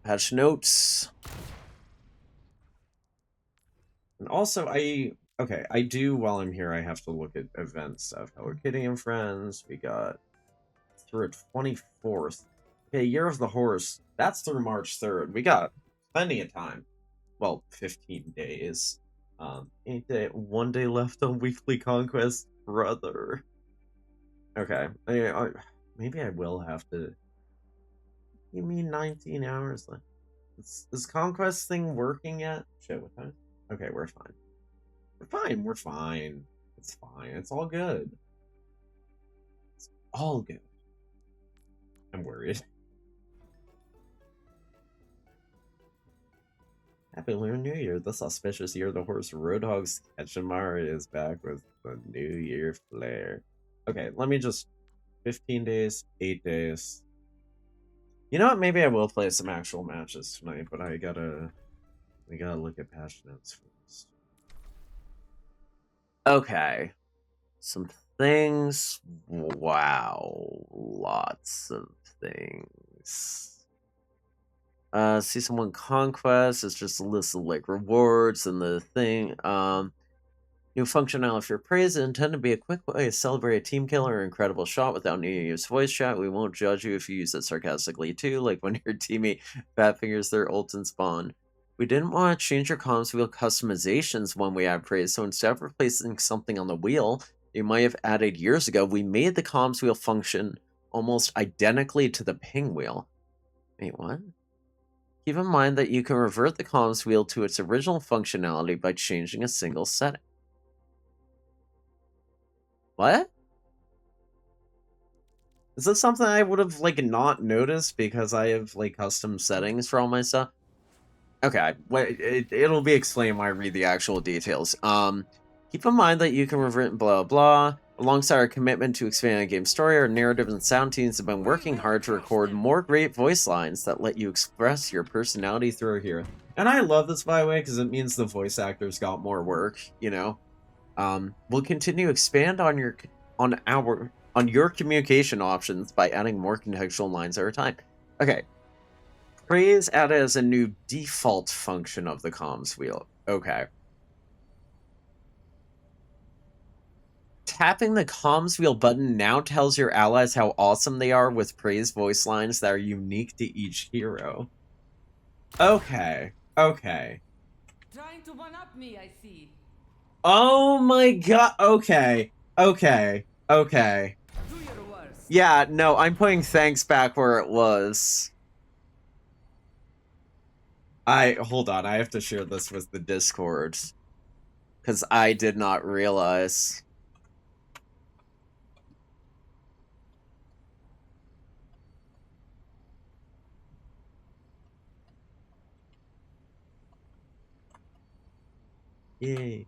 Patch notes. And also, I do, while I'm here, I have to look at event stuff. Hello Kitty and Friends, we got through 24th. Okay, Year of the Horse, that's through March 3rd. We got plenty of time. Well, 15 days. 1 day left on Weekly Conquest, brother. Okay, maybe I will have to... You mean 19 hours left? Is Conquest thing working yet? Shit, what time? Okay, we're fine. We're fine. It's fine. It's all good. It's all good. I'm worried. Happy Lunar New Year. This auspicious year, the horse Roadhog's Ketchamari is back with the New Year flair. Okay, let me just... 15 days, 8 days. You know what? Maybe I will play some actual matches tonight, but we gotta look at patch notes first. Okay. Some things. Wow. Lots of things. Season 1 Conquest is just a list of like rewards and the thing. New functionality if you're praised is intended to be a quick way to celebrate a team kill or incredible shot without needing to use voice chat. We won't judge you if you use it sarcastically too, like when your teammate fat fingers their ult and spawn. We didn't want to change your comms wheel customizations when we add praise, so instead of replacing something on the wheel you might have added years ago, we made the comms wheel function almost identically to the ping wheel. Wait, what? Keep in mind that you can revert the comms wheel to its original functionality by changing a single setting. What? Is this something I would have, like, not noticed because I have, like, custom settings for all my stuff? Okay, it'll be explained when I read the actual details. Keep in mind that you can revert blah blah. Alongside our commitment to expanding the game's story, our narrative and sound teams have been working hard to record more great voice lines that let you express your personality through a hero. And I love this, by the way, because it means the voice actors got more work, you know? We'll continue to expand on your communication options by adding more contextual lines at a time. Okay. Praise added as a new default function of the comms wheel. Okay. Tapping the comms wheel button now tells your allies how awesome they are with praise voice lines that are unique to each hero. Okay. Okay. Trying to one-up me, I see. Oh my god. Okay. Okay. Okay. Do your worst. Yeah, no, I'm putting thanks back where it was. Hold on, I have to share this with the Discord. Because I did not realize. Yay.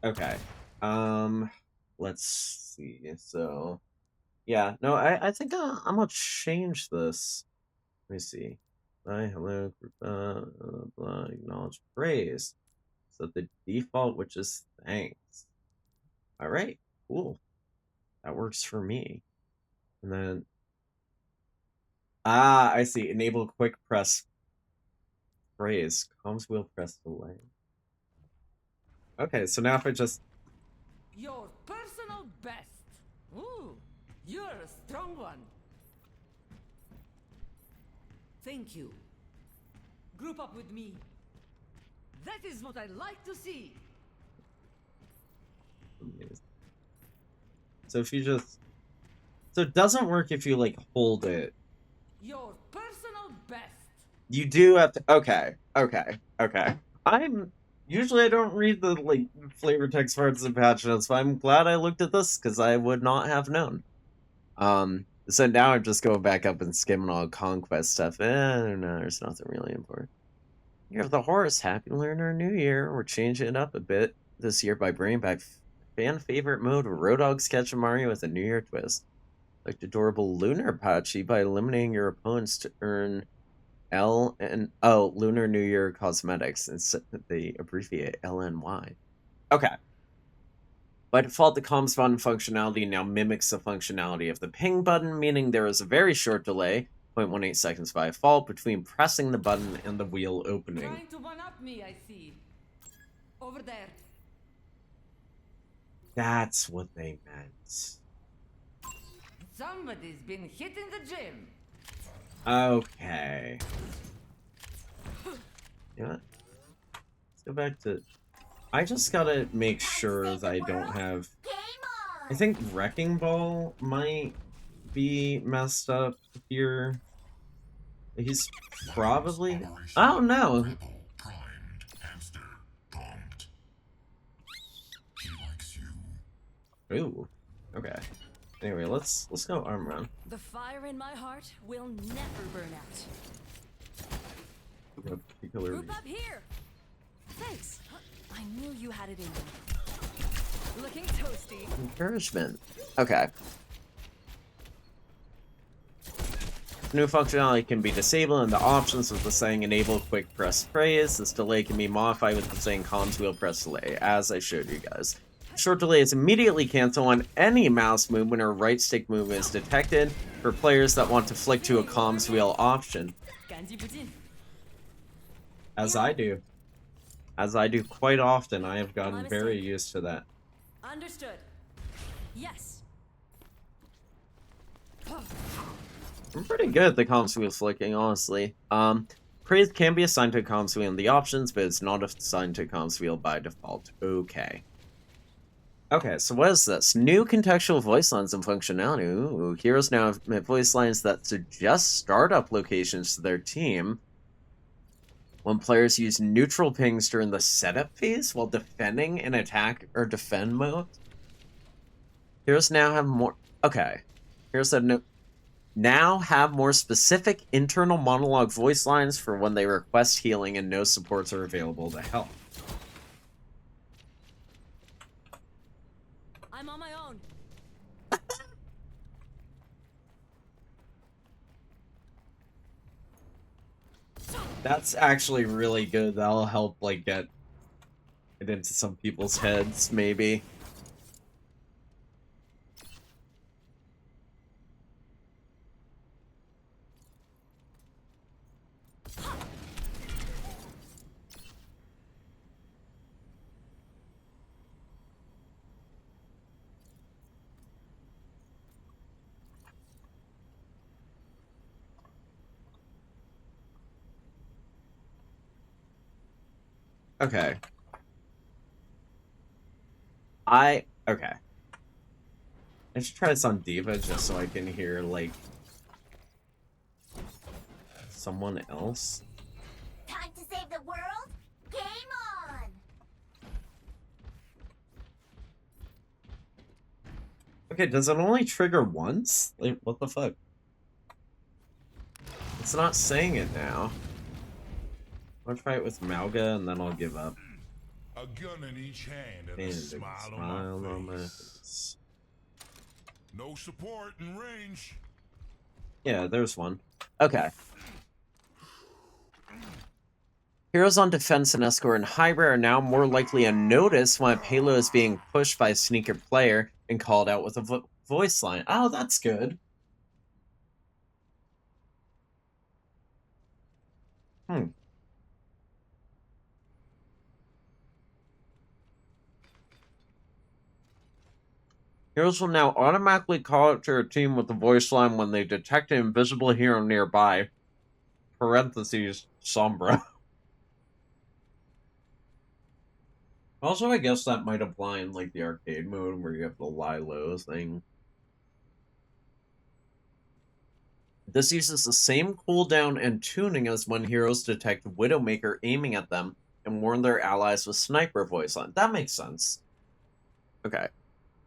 Okay. Let's see. So, yeah, no, I think I'm gonna change this. Let me see. Hi, hello, blah, acknowledge praise. So the default, which is thanks. All right, cool. That works for me. And then, I see. Enable quick press praise. Comms wheel press delay. Okay, so now if I just... Your personal best. Ooh, you're a strong one. Thank you. Group up with me. That is what I like to see. Amazing. So if you just... So it doesn't work if you, like, hold it. Your personal best. You do have to... Okay, okay, okay. Usually I don't read the, like, flavor text parts of patch notes, but I'm glad I looked at this, because I would not have known. So now I'm just going back up and skimming all conquest stuff. No, there's nothing really important. Year of the Horse, happy Lunar New Year. We're changing it up a bit this year by bringing back fan favorite mode Road Dogg Sketch of Mario with a New Year twist. Like adorable Lunar Patchy by eliminating your opponents to earn Lunar New Year cosmetics, and they abbreviate LNY. Okay. By default, the comms button functionality now mimics the functionality of the ping button, meaning there is a very short delay, 0.18 seconds by default, between pressing the button and the wheel opening. Trying to one-up me, I see. Over there. That's what they meant. Somebody's been hitting the gym. Okay. You know what? Let's go back to... I just gotta make sure that I don't have... I think Wrecking Ball might be messed up here. He's probably... Oh no! Ooh. Okay. Anyway, let's go arm round. The fire in my heart will never burn out. Group up here. Thanks. I knew you had it in you. Looking toasty. Encouragement. Okay. New functionality can be disabled in the options with the saying enable quick press praise. This delay can be modified with the saying comms wheel press delay, as I showed you guys. Short delay is immediately cancelled when any mouse movement or right stick movement is detected for players that want to flick to a comms wheel option. As I do. As I do quite often, I have gotten very used to that. Understood. Yes. I'm pretty good at the comms wheel flicking, honestly. praise can be assigned to a comms wheel in the options, but it's not assigned to a comms wheel by default. Okay. Okay, so what is this? New contextual voice lines and functionality. Ooh, heroes now have voice lines that suggest startup locations to their team when players use neutral pings during the setup phase while defending in attack or defend mode. Heroes now have more... Okay. Heroes have now have more specific internal monologue voice lines for when they request healing and no supports are available to help. I'm on my own. That's actually really good. That'll help, like, get it into some people's heads, maybe. Okay. Okay. I should try this on Diva just so I can hear, like, someone else. Time to save the world? Game on! Okay, does it only trigger once? Like, what the fuck? It's not saying it now. I'll try it with Malga and then I'll give up. A gun in each hand and And a a smile on my face. No support in range. Yeah, there's one. Okay. Heroes on defense and escort and hybrid are now more likely to notice when a payload is being pushed by a sneaker player and called out with a voice line. Oh, that's good. Heroes will now automatically call out to a team with a voice line when they detect an invisible hero nearby. Parentheses, Sombra. Also, I guess that might apply in, like, the arcade mode where you have the lie low thing. This uses the same cooldown and tuning as when heroes detect Widowmaker aiming at them and warn their allies with sniper voice line. That makes sense. Okay.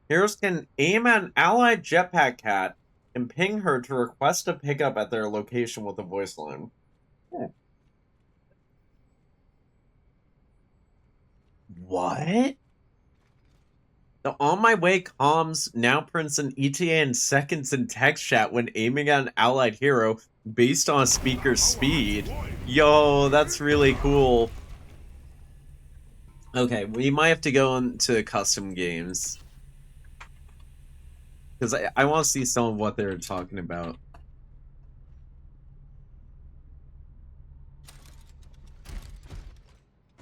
Heroes can aim at an allied jetpack cat and ping her to request a pickup at their location with a voice line. What? The On My Way comms now prints an ETA in seconds in text chat when aiming at an allied hero based on a speaker's speed. Yo, that's really cool. Okay, we might have to go into custom games. Because I want to see some of what they're talking about.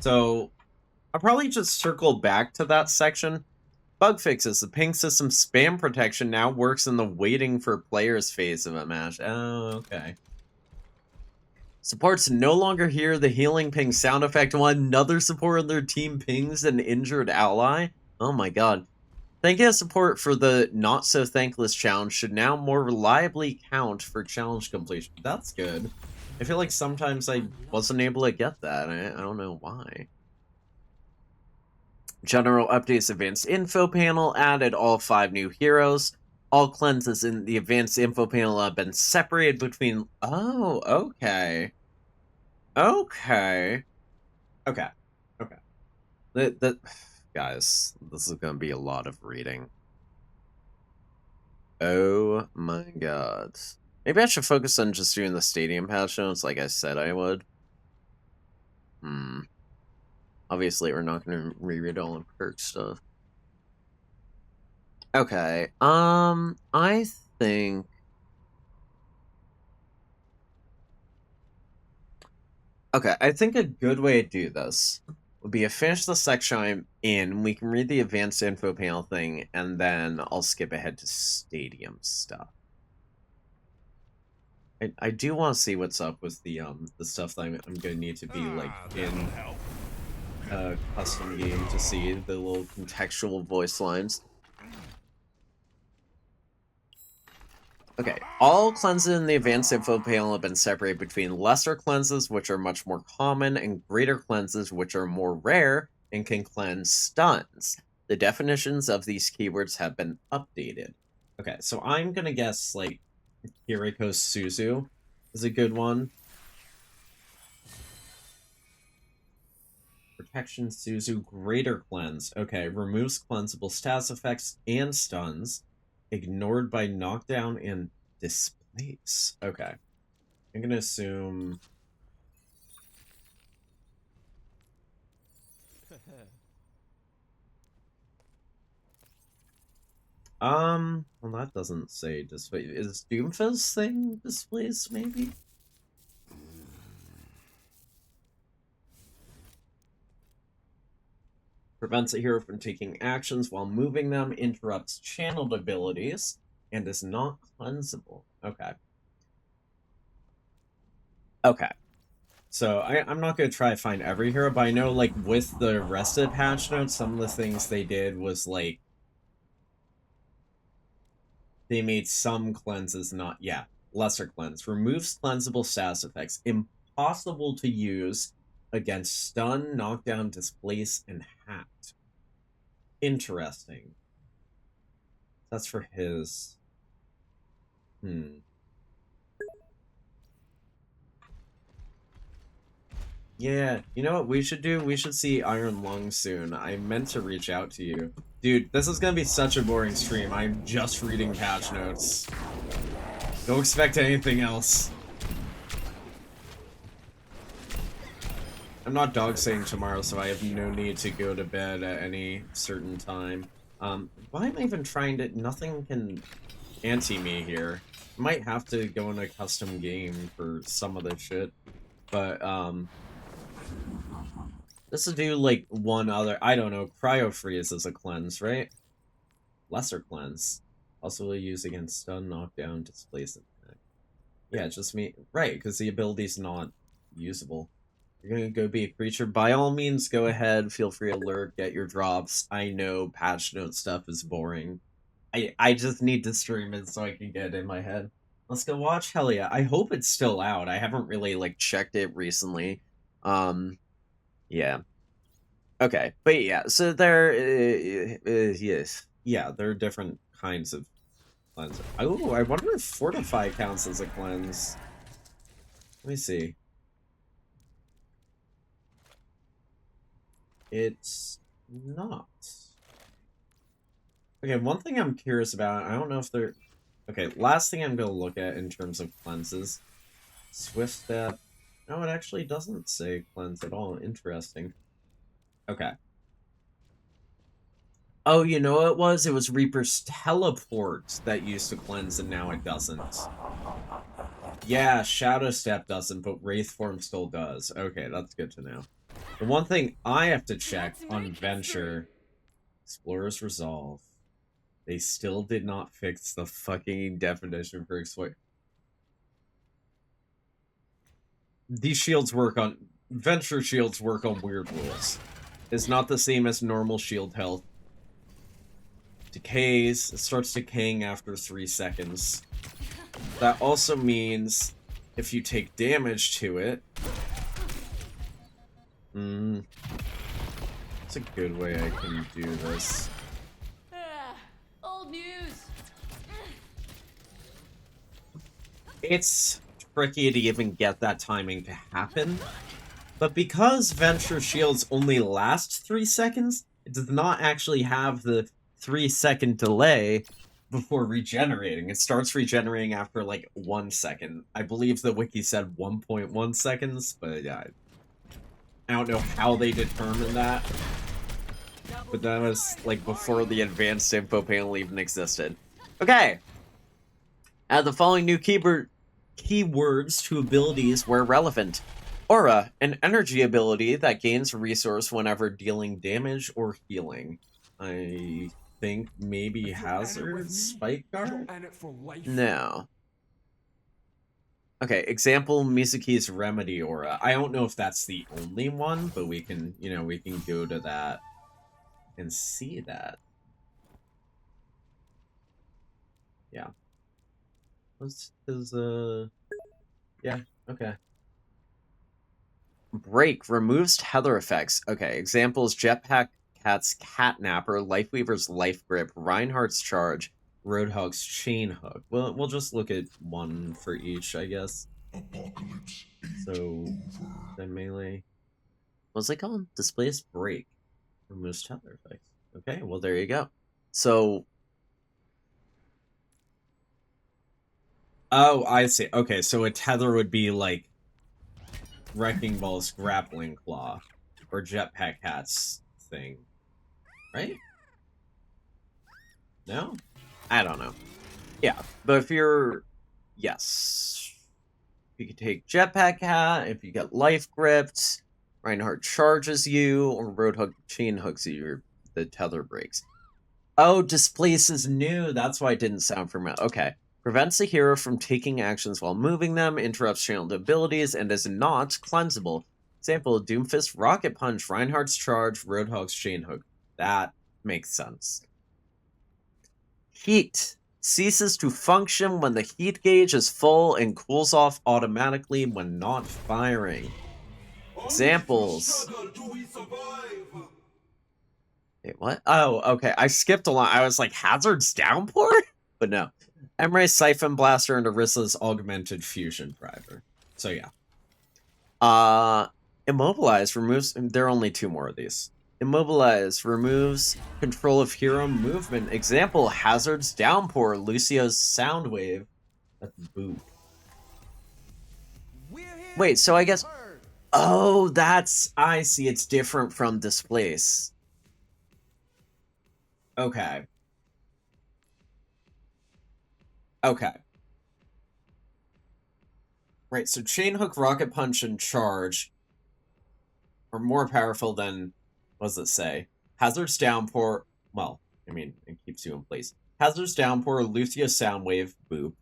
So, I'll probably just circle back to that section. Bug fixes. The ping system spam protection now works in the waiting for players phase of a match. Oh, okay. Supports no longer hear the healing ping sound effect while another support on their team pings an injured ally. Oh my god. Thank you support for the Not So Thankless challenge should now more reliably count for challenge completion. That's good. I feel like sometimes I wasn't able to get that. I don't know why. General updates advanced info panel added all 5 new heroes. All cleanses in the advanced info panel have been separated between... Oh, okay. Okay. Okay. Okay. Guys, this is going to be a lot of reading. Oh my god. Maybe I should focus on just doing the stadium patch notes like I said I would. Obviously, we're not going to reread all of Kirk's stuff. Okay, I think... Okay, I think a good way to do this would be to finish the section I'm in, we can read the advanced info panel thing, and then I'll skip ahead to stadium stuff. I do want to see what's up with the stuff that I'm gonna need to be like in custom game to see the little contextual voice lines. Okay, all cleanses in the advanced info panel have been separated between lesser cleanses, which are much more common, and greater cleanses, which are more rare and can cleanse stuns. The definitions of these keywords have been updated. Okay, so I'm gonna guess, like, Kiriko Suzu is a good one. Protection Suzu, Greater Cleanse. Okay, removes cleansable stats effects and stuns. Ignored by knockdown and displace. Okay. I'm gonna assume... well, that doesn't say displace. Is Doomfist thing displace, maybe? Prevents a hero from taking actions while moving them, interrupts channeled abilities, and is not cleansable. Okay. Okay. So I'm not going to try to find every hero, but I know, like, with the rest of the patch notes, some of the things they did was, like, they made some cleanses not... Yeah, lesser cleanse. Removes cleansable status effects. Impossible to use against stun, knockdown, displace, and hacked. Interesting. That's for his... Yeah, you know what we should do? We should see Iron Lung soon. I meant to reach out to you. Dude, this is gonna be such a boring stream. I'm just reading patch notes. Don't expect anything else. I'm not dog sitting tomorrow, so I have no need to go to bed at any certain time. Why am I even trying to... Nothing can anti me here. I might have to go in a custom game for some of this shit. But, this will do, like, one other... I don't know. Cryo Freeze is a cleanse, right? Lesser cleanse. Also will use against stun, knockdown, displace, and attack. Yeah, just me... Right, because the ability's not usable. You're gonna go be a creature. By all means, go ahead. Feel free to lurk, get your drops. I know patch note stuff is boring. I just need to stream it so I can get it in my head. Let's go watch Hell Yeah. I hope it's still out. I haven't really, like, checked it recently. Yeah. Okay, but yeah, so there, yes. Yeah, there are different kinds of cleanses. Oh, I wonder if Fortify counts as a cleanse. Let me see. It's not. Okay, one thing I'm curious about, I don't know if they're... Okay, last thing I'm going to look at in terms of cleanses. Swift Step. No, it actually doesn't say cleanse at all. Interesting. Okay. Oh, you know what it was? It was Reaper's Teleport that used to cleanse, and now it doesn't. Yeah, Shadow Step doesn't, but Wraith Form still does. Okay, that's good to know. The one thing I have to check on Venture... Explorer's Resolve. They still did not fix the fucking definition for exploit. These shields work on... Venture shields work on weird rules. It's not the same as normal shield health. Decays. It starts decaying after 3 seconds. That also means if you take damage to it... It's a good way I can do this. Old news. It's tricky to even get that timing to happen. But because Venture Shields only last 3 seconds, it does not actually have the 3-second delay before regenerating. It starts regenerating after like 1 second. I believe the wiki said 1.1 seconds, but yeah. I don't know how they determined that. But that was like before the advanced info panel even existed. Okay. Add the following new keywords to abilities where relevant. Aura, an energy ability that gains a resource whenever dealing damage or healing. I think maybe Hazard Spike Guard? No. Okay, example, Mizuki's Remedy Aura. I don't know if that's the only one, but we can, we can go to that and see that. Yeah. Yeah, okay. Break removes tether effects. Okay, examples, Jetpack Cat's Catnapper, Lifeweaver's Life Grip, Reinhardt's Charge, Roadhog's Chain Hook. Well, we'll just look at one for each, I guess. Apocalypse. So, then melee. What's it called? Displace Break. Removes tether effects. Okay, well, there you go. So... Oh, I see. Okay, so a tether would be like Wrecking Ball's Grappling Claw or Jetpack Cat's thing. Right? No? I don't know. Yeah, but if you're... Yes. You can take Jetpack Cat, if you get Life Gripped, Reinhardt charges you, or Roadhog chain hooks you, the tether breaks. Oh, displaces new. That's why it didn't sound familiar. Okay. Prevents the hero from taking actions while moving them, interrupts channeled abilities, and is not cleansable. Example, Doomfist Rocket Punch, Reinhardt's Charge, Roadhog's Chain Hook. That makes sense. Heat. Ceases to function when the heat gauge is full and cools off automatically when not firing. Examples. Wait, what? Oh, okay. I skipped a lot. I was like, Hazard's Downpour? But no. Emre's Siphon Blaster and Orisa's Augmented Fusion Driver. So yeah. Immobilize removes... There are only 2 more of these. Immobilize removes control of hero movement. Example, Hazard's Downpour, Lucio's Soundwave. That's boo. Wait, so I guess... Oh, that's... I see, it's different from Displace. Okay. Okay. Right, so Chain Hook, Rocket Punch, and Charge are more powerful than... What does it say? Hazard's Downpour... Well, I mean, it keeps you in place. Hazard's Downpour, Lucio's Soundwave, boop.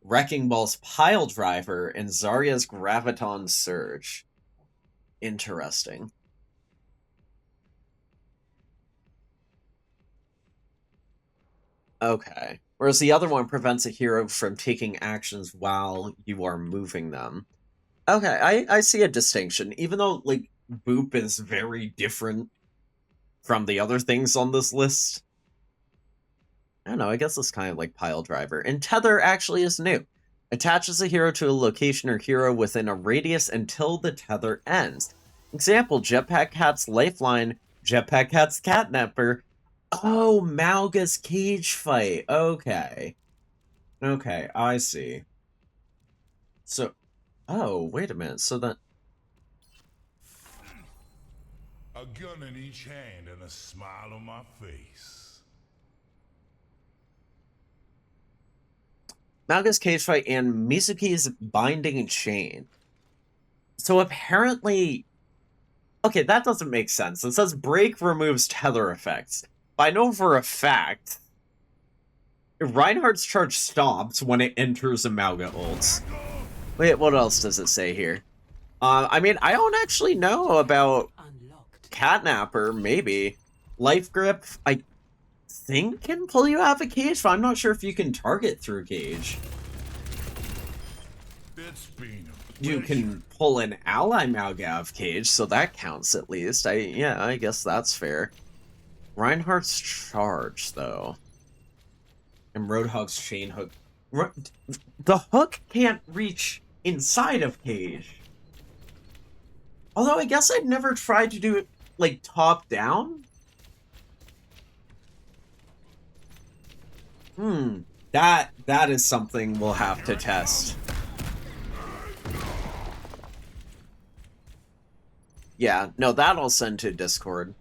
Wrecking Ball's Pile Driver, and Zarya's Graviton Surge. Interesting. Okay. Whereas the other one prevents a hero from taking actions while you are moving them. Okay, I see a distinction. Even though, like, Boop is very different from the other things on this list. I don't know, I guess it's kind of like Pile Driver. And Tether actually is new. Attaches a hero to a location or hero within a radius until the tether ends. Example, Jetpack Cat's Lifeline, Jetpack Cat's Catnapper. Oh, Malga's Cage Fight. Okay. Okay, I see. So, oh, wait a minute. So that... A gun in each hand and a smile on my face. Malga's Cage Fight and Mizuki's Binding Chain. So apparently... Okay, that doesn't make sense. It says break removes tether effects. But I know for a fact... Reinhardt's Charge stops when it enters a Malga ult. Wait, what else does it say here? I mean, I don't actually know about Catnapper, maybe. Life Grip, I think can pull you out of a cage, but I'm not sure if you can target through cage. You can pull an ally Malga out of cage, so that counts at least. I guess that's fair. Reinhardt's Charge, though. And Roadhog's Chain Hook. The hook can't reach inside of cage. Although I guess I've never tried to do it, like, top down. That is something we'll have to test. Yeah, no, that I'll send to Discord.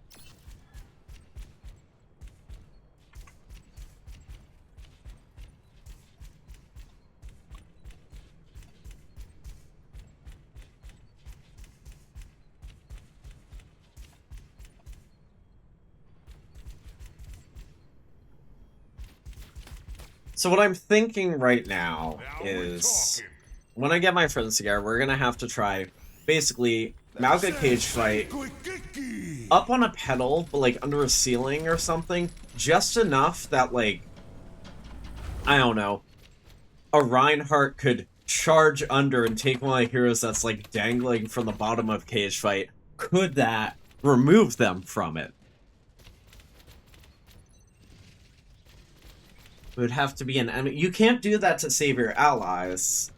So what I'm thinking right now is when I get my friends together, we're gonna have to try basically Malga cage fight up on a pedal, but like under a ceiling or something, just enough that like, I don't know, a Reinhardt could charge under and take one of the heroes that's like dangling from the bottom of cage fight. Could that remove them from it? It would have to be an enemy. You can't do that to save your allies.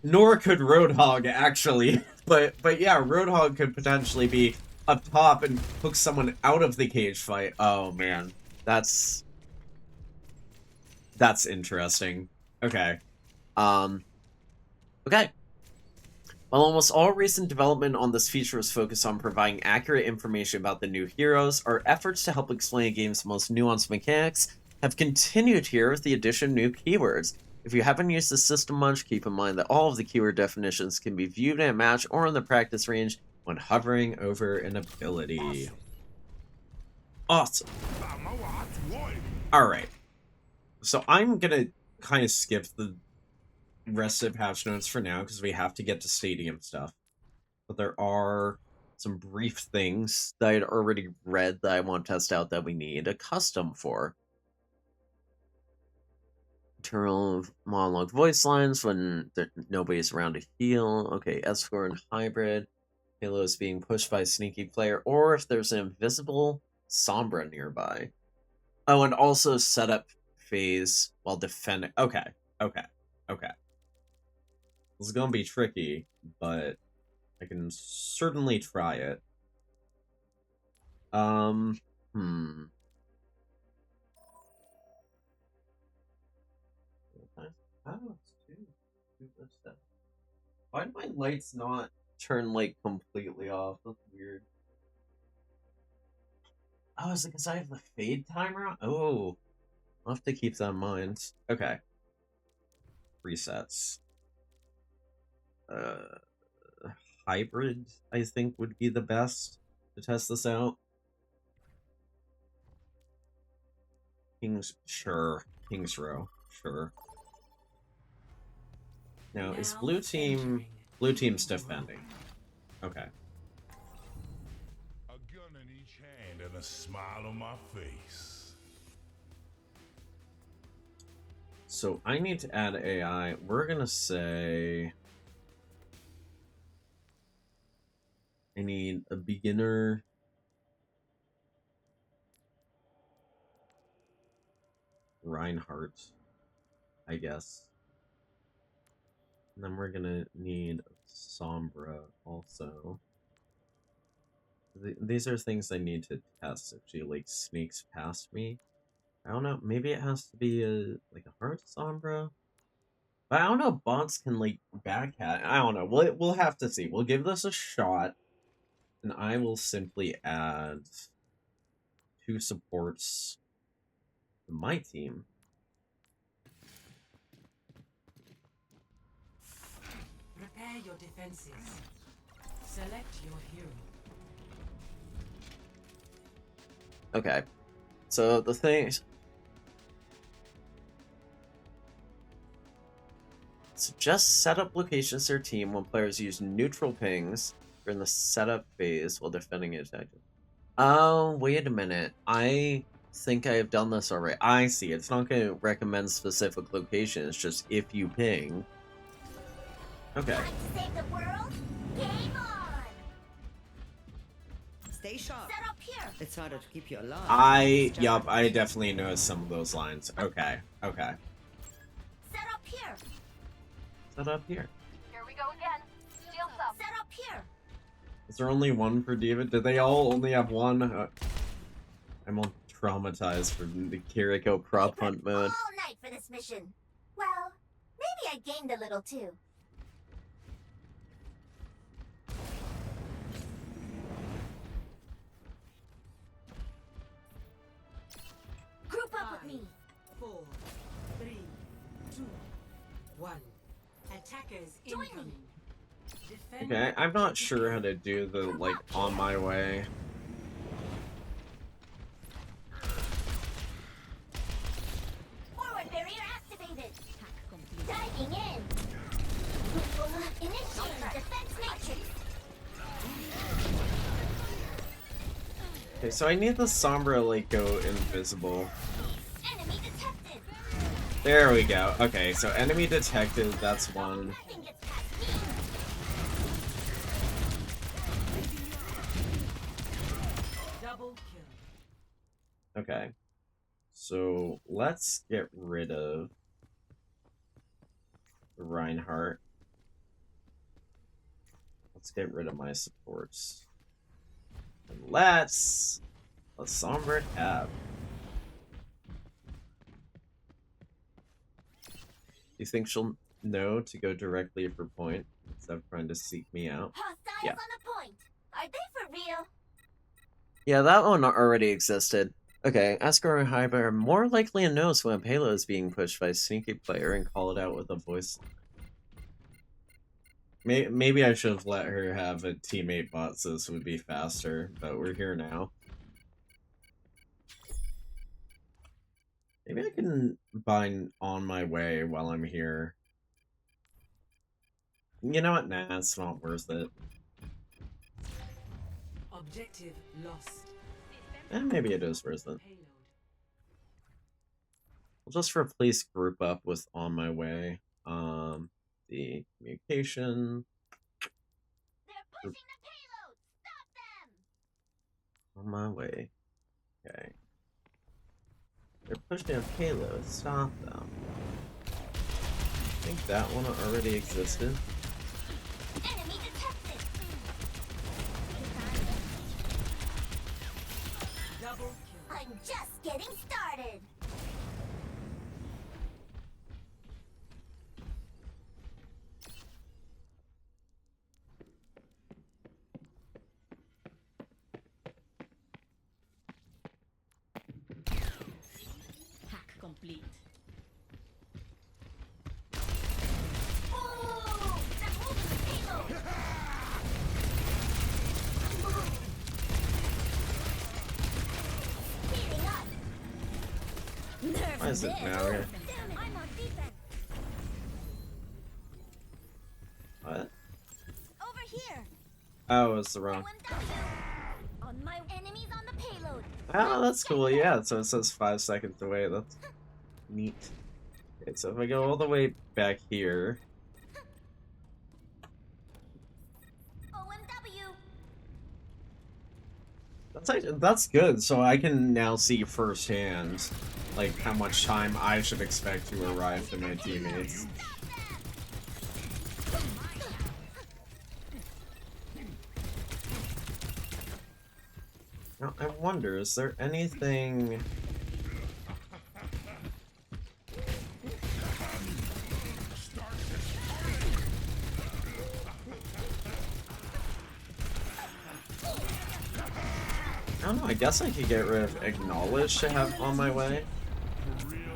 Nor could Roadhog, actually. But yeah, Roadhog could potentially be up top and hook someone out of the cage fight. Oh, man. That's interesting. Okay. Okay. While almost all recent development on this feature was focused on providing accurate information about the new heroes, our efforts to help explain a game's most nuanced mechanics have continued here with the addition of new keywords. If you haven't used the system much, keep in mind that all of the keyword definitions can be viewed in a match or in the practice range when hovering over an ability. Awesome. Alright. So I'm gonna kind of skip the rest of patch notes for now because we have to get to stadium stuff. But there are some brief things that I'd already read that I want to test out that we need a custom for. Internal monologue voice lines when nobody's around to heal. Okay, escort and hybrid. Halo is being pushed by a sneaky player, or if there's an invisible Sombra nearby. Oh, and also setup phase while defending. Okay. This is gonna be tricky, but I can certainly try it. Why do my lights not turn, like, completely off? That's weird. Oh, is it because I have the fade timer on? Oh, I'll have to keep that in mind. Okay. Presets. Hybrid, I think, would be the best to test this out. King's Row, sure. Now, is blue team's defending? Okay. A gun in each hand and a smile on my face. So I need to add AI. We're gonna say I need a beginner. Reinhardt, I guess. And then we're gonna need Sombra also. These are things I need to test if she like sneaks past me. I don't know, maybe it has to be a hard Sombra. But I don't know, bots can like backhat. I don't know. We'll have to see. We'll give this a shot. And I will simply add 2 supports to my team. Prepare your defenses. Select your hero. Okay. So the thing suggest setup locations to their team when players use neutral pings during the setup phase while defending an objective. Oh, wait a minute. I think I have done this already. I see. It's not going to recommend specific locations, just if you ping. Okay. Time to save the world? Game on! Stay sharp. Set up here! It's harder to keep you alive. I definitely noticed some of those lines. Okay. Set up here! Set up here. Here we go again. Steal some. Set up here! Is there only one for Diva? Did they all only have one? I'm all traumatized from the Kiriko prop hunt mode. All night for this mission. Well, maybe I gained a little too. Group up with me. 4, 3, 2, 1. Attackers Join me. incoming. Defend. Okay, I'm not sure how to do the, like, on my way. Forward barrier activated. Diving in. Okay, so I need the Sombra like go invisible. Enemy detected. There we go. Okay, so enemy detected, that's one. Nothing gets past me. Double kill. Okay. So let's get rid of the Reinhardt. Let's get rid of my supports. And let's Sombra have. You think she'll know to go directly for point instead of trying to seek me out? Hostiles Yeah. on the point. Are they for real? Yeah, that one already existed. Okay, ask our Hyber more likely to notice when a payload is being pushed by a sneaky player and call it out with a voice. Maybe I should have let her have a teammate bot so this would be faster, but we're here now. Maybe I can bind on my way while I'm here. You know what? Nah, it's not worth it. Objective lost. Maybe it is worth it. Payload. We'll just replace group up with on my way. The communication. They're pushing the payload. Stop them. On my way. Okay. They're pushing a payload. Stop them. I think that one already existed. Enemy detected. Double kill. I'm just getting started. Hack complete. Ooh, they're moving the payload. Speeding up. Why is it now here? Damn it. I'm on defense. What? Over here. Oh, it's the wrong. On my enemies on the payload. Oh, that's cool. Yeah, so it says 5 seconds away. That's neat. Okay, so if I go all the way back here, OMW. that's good. So I can now see firsthand, like how much time I should expect to arrive to my teammates. Now I wonder, is there anything? I don't know, I guess I could get rid of Acknowledge to have on my way.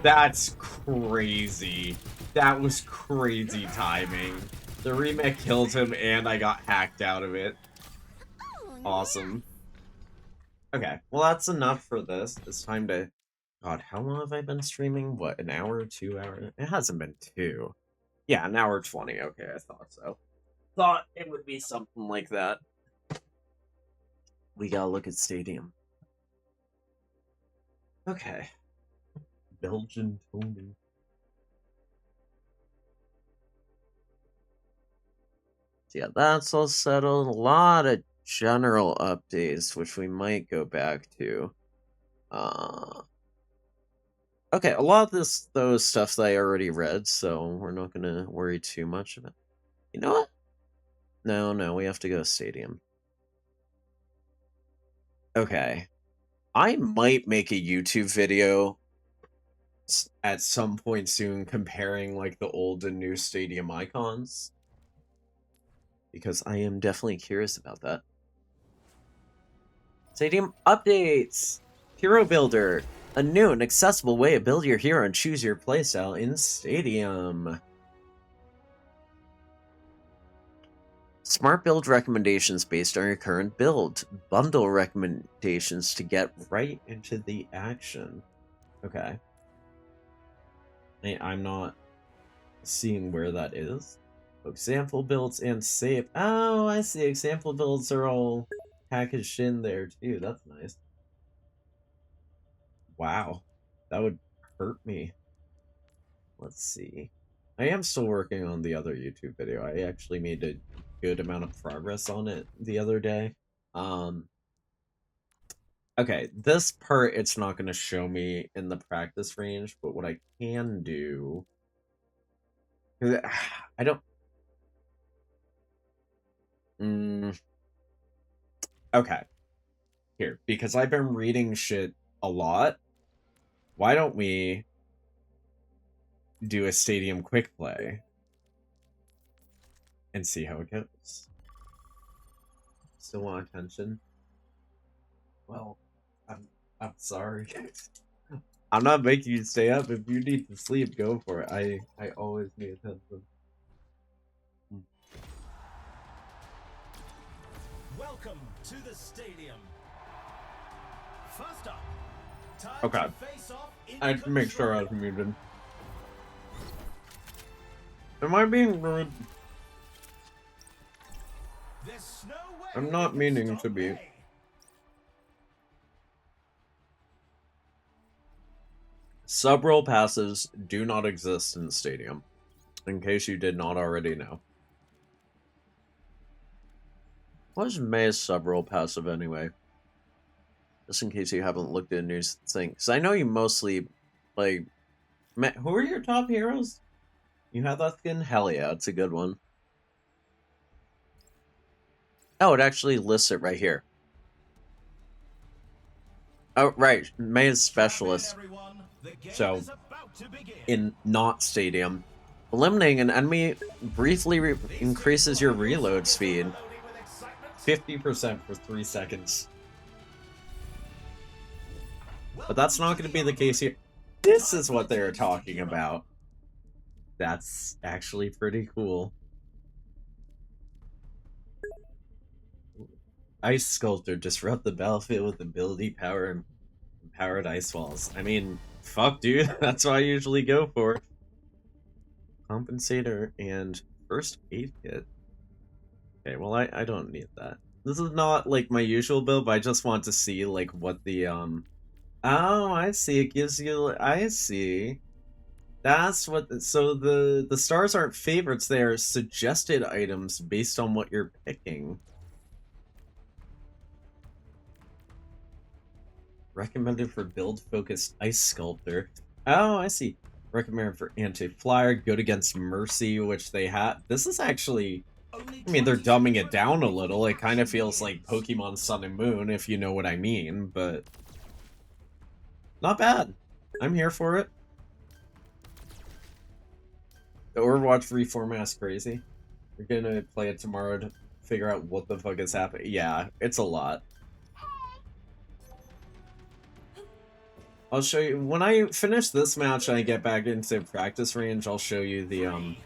That's crazy. That was crazy timing. The remake killed him and I got hacked out of it. Awesome. Okay, well that's enough for this. It's time to... God, how long have I been streaming? What, an hour, 2 hours? It hasn't been 2. Yeah, an hour 20. Okay, I thought so. Thought it would be something like that. We gotta look at Stadium. Okay. Belgian Tony. So yeah, that's all settled. A lot of general updates, which we might go back to. Okay, a lot of those stuff that I already read, so we're not gonna worry too much about it. You know what? No, we have to go Stadium. Okay. I might make a YouTube video at some point soon comparing like the old and new Stadium icons. Because I am definitely curious about that. Stadium updates! Hero Builder! A new and accessible way to build your hero and choose your playstyle in Stadium. Smart build recommendations based on your current build. Bundle recommendations to get right into the action. Okay. I'm not seeing where that is. Example builds and save. Oh, I see. Example builds are all packaged in there too. That's nice. Wow. That would hurt me. Let's see. I am still working on the other YouTube video. I actually made a good amount of progress on it the other day. Okay, this part it's not going to show me in the practice range, but what I can do... I don't... Okay. Here, because I've been reading shit a lot, why don't we do a stadium quick play and see how it goes? Still want attention? Well, I'm sorry. I'm not making you stay up. If you need to sleep, go for it. I always need attention. Welcome to the stadium. First up, time Okay. to face off in I'd make sure I was muted. Am I being rude? There's no way I'm not we can meaning stop to be. me. Sub-roll passes do not exist in the stadium, in case you did not already know. What is May's sub-roll passive anyway? Just in case you haven't looked at new things. 'Cause I know you mostly, like... Who are your top heroes? You have that skin? Hell yeah, it's a good one. Oh, it actually lists it right here. Oh, right. May's specialist. So, in not stadium, eliminating an enemy briefly increases your reload speed 50% for 3 seconds. But that's not going to be the case here. This is what they were talking about. That's actually pretty cool. Ice Sculptor, disrupt the battlefield with ability, power, and powered ice walls. I mean, fuck, dude. That's what I usually go for. Compensator and first aid kit. Okay, well, I don't need that. This is not, like, my usual build, but I just want to see, like, what the, Oh, I see. It gives you... I see. That's what... So the stars aren't favorites. They are suggested items based on what you're picking. Recommended for build-focused Ice Sculptor. Oh, I see. Recommended for Anti-Flyer, good against Mercy, which they have. This is actually... I mean, they're dumbing it down a little. It kind of feels like Pokemon Sun and Moon, if you know what I mean, but... Not bad. I'm here for it. The Overwatch reformat's crazy. We're gonna play it tomorrow to figure out what the fuck is happening. Yeah, it's a lot. I'll show you when I finish this match and I get back into practice range. I'll show you the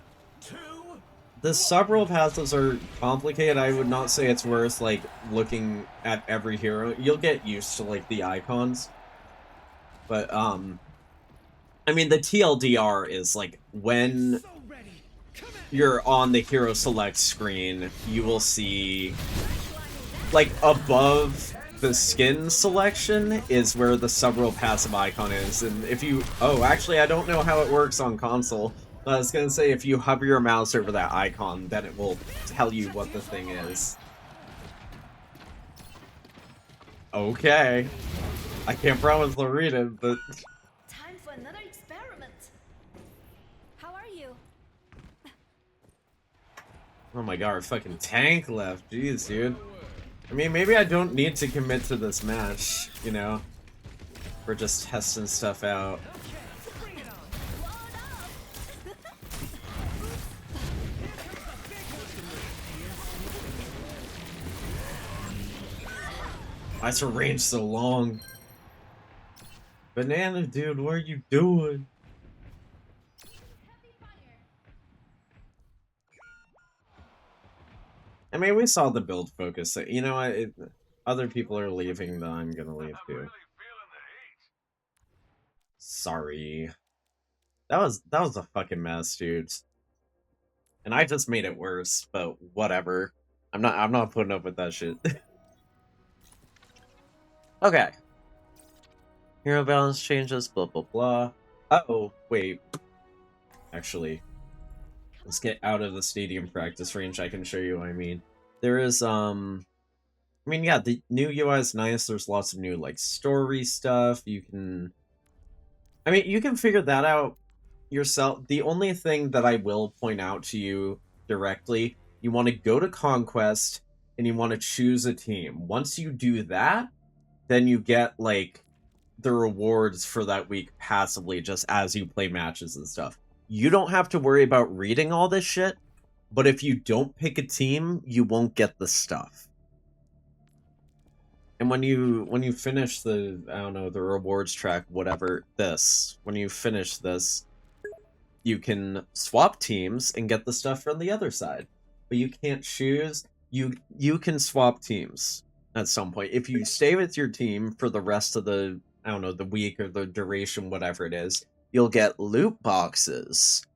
sub-roll passives are complicated. I would not say it's worth like looking at every hero. You'll get used to like the icons, but I mean the TLDR is like when you're on the hero select screen, you will see like above the skin selection is where the sub-roll passive icon is, and if you... Oh, actually, I don't know how it works on console, but I was gonna say if you hover your mouse over that icon, then it will tell you what the thing is. Okay. I can't promise they'll read it, but... Time for another experiment. How are you? Oh my god, our fucking tank left. Jeez, dude. I mean, maybe I don't need to commit to this match, you know? We're just testing stuff out. Why is her range so long? Banana dude, what are you doing? I mean, we saw the build focus. You know what? Other people are leaving, then I'm gonna leave too. Sorry. That was a fucking mess, dudes. And I just made it worse, but whatever. I'm not putting up with that shit. Okay. Hero balance changes, blah, blah, blah. Oh, wait. Actually, let's get out of the stadium practice range. I can show you what I mean. There is, I mean, yeah, the new UI is nice. There's lots of new, like, story stuff. You can... I mean, you can figure that out yourself. The only thing that I will point out to you directly, you want to go to Conquest, and you want to choose a team. Once you do that, then you get, like, the rewards for that week passively just as you play matches and stuff. You don't have to worry about reading all this shit, but if you don't pick a team, you won't get the stuff. And when you finish the, I don't know, the rewards track, whatever, when you finish this, you can swap teams and get the stuff from the other side. But you can't choose. You can swap teams at some point. If you stay with your team for the rest of the, I don't know, the week or the duration, whatever it is, you'll get loot boxes.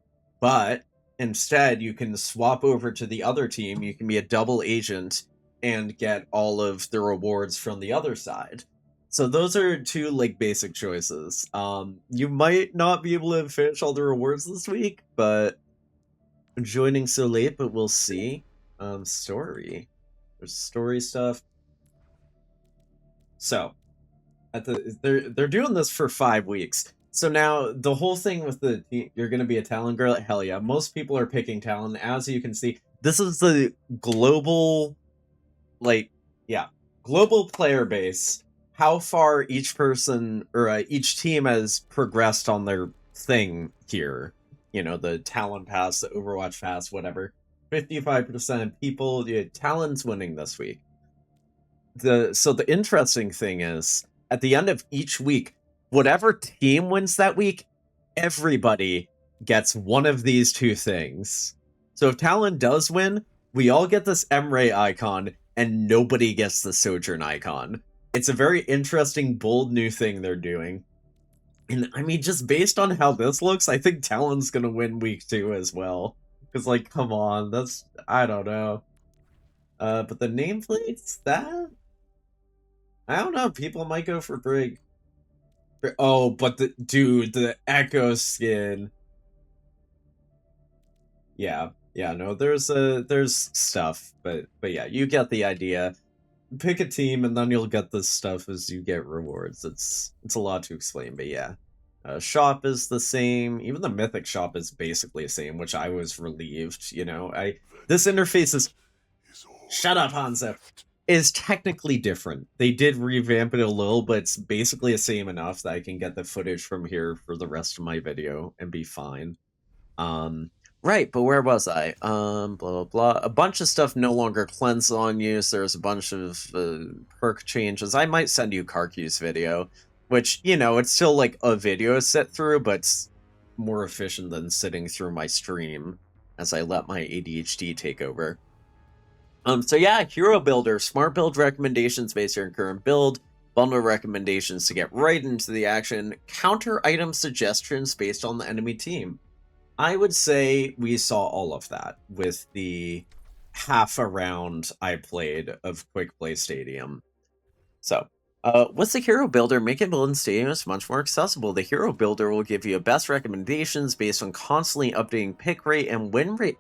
But instead, you can swap over to the other team. You can be a double agent and get all of the rewards from the other side. So those are two, like, basic choices. You might not be able to finish all the rewards this week, but joining so late, but we'll see. Story. There's story stuff. So, they're doing this for 5 weeks. So now, the whole thing with the you're going to be a Talon girl, hell yeah. Most people are picking Talon. As you can see, this is the global, like, yeah, global player base. How far each person, or each team has progressed on their thing here. You know, the Talon Pass, the Overwatch Pass, whatever. 55% of people, Talon's winning this week. So the interesting thing is, at the end of each week, whatever team wins that week, everybody gets one of these two things. So if Talon does win, we all get this M-Ray icon, and nobody gets the Sojourn icon. It's a very interesting, bold new thing they're doing. And, I mean, just based on how this looks, I think Talon's gonna win week 2 as well. Because, like, come on, that's... I don't know. But the nameplates, that... I don't know, people might go for Brig. Oh, but the Echo skin. Yeah, no, there's stuff, but yeah, you get the idea. Pick a team, and then you'll get this stuff as you get rewards. It's a lot to explain, but yeah. Shop is the same. Even the Mythic shop is basically the same, which I was relieved, you know. This interface is... Shut up, Hanzo! Is technically different. They did revamp it a little, but it's basically the same enough that I can get the footage from here for the rest of my video and be fine. Right, but where was I? Blah, blah, blah. A bunch of stuff no longer cleanses on you, so there's a bunch of perk changes. I might send you Karku's video, which, you know, it's still like a video to sit through, but it's more efficient than sitting through my stream as I let my ADHD take over. So yeah, Hero Builder, smart build recommendations based on your current build, bundle recommendations to get right into the action, counter item suggestions based on the enemy team. I would say we saw all of that with the half a round I played of Quick Play Stadium. So, with the Hero Builder, making building stadiums much more accessible. The Hero Builder will give you best recommendations based on constantly updating pick rate and win rate.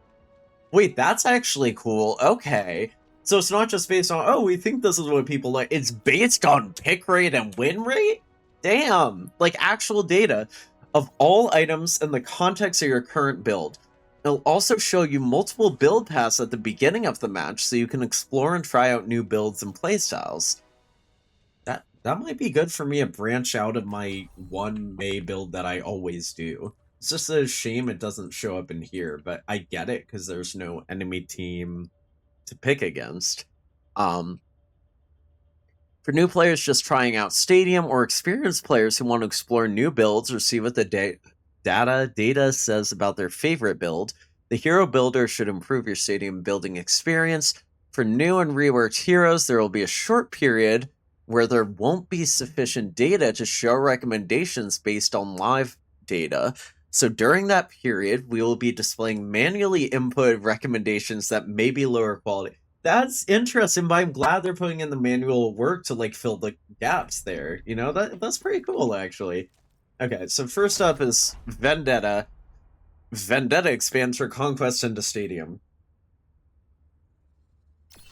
Wait, that's actually cool. Okay. So it's not just based on, oh, we think this is what people like. It's based on pick rate and win rate? Damn. Like actual data of all items in the context of your current build. It'll also show you multiple build paths at the beginning of the match so you can explore and try out new builds and playstyles. That might be good for me to branch out of my one May build that I always do. It's just a shame it doesn't show up in here, but I get it because there's no enemy team to pick against. For new players just trying out Stadium, or experienced players who want to explore new builds or see what the data says about their favorite build, the Hero Builder should improve your Stadium building experience. For new and reworked heroes, there will be a short period where there won't be sufficient data to show recommendations based on live data. So during that period, we will be displaying manually input recommendations that may be lower quality. That's interesting, but I'm glad they're putting in the manual work to like fill the gaps there. You know, that's pretty cool actually. Okay, so first up is Vendetta. Vendetta expands her conquest into Stadium.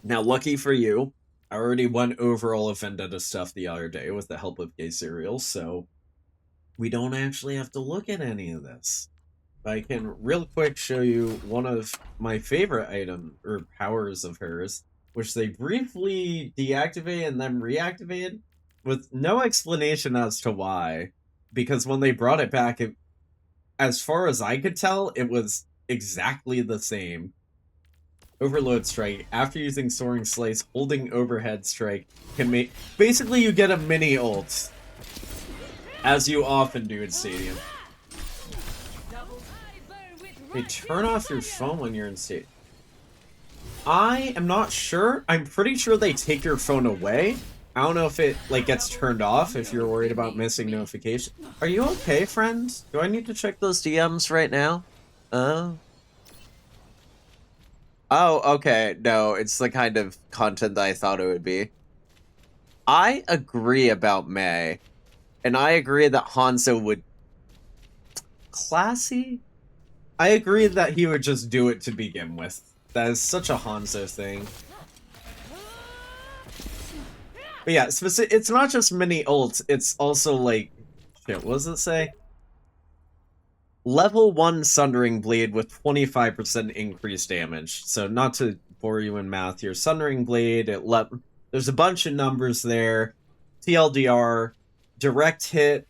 Now, lucky for you, I already went over all of Vendetta stuff the other day with the help of Gay Serial, so we don't actually have to look at any of this. But I can real quick show you one of my favorite item or powers of hers, which they briefly deactivated and then reactivated with no explanation as to why. Because when they brought it back, as far as I could tell, it was exactly the same. Overload Strike. After using Soaring Slice, holding Overhead Strike can make... Basically, you get a mini ult. As you often do in Stadium. Hey, turn off your phone when you're in Stadium. I am not sure. I'm pretty sure they take your phone away. I don't know if it, like, gets turned off if you're worried about missing notifications. Are you okay, friend? Do I need to check those DMs right now? Oh, okay. No, it's the kind of content that I thought it would be. I agree about May. And I agree that Hanzo would... Classy? I agree that he would just do it to begin with. That is such a Hanzo thing. But yeah, it's not just mini ults, it's also like... Shit, what does it say? Level 1 Sundering Blade with 25% increased damage. So not to bore you in math here. Sundering Blade, there's a bunch of numbers there. TLDR, direct hit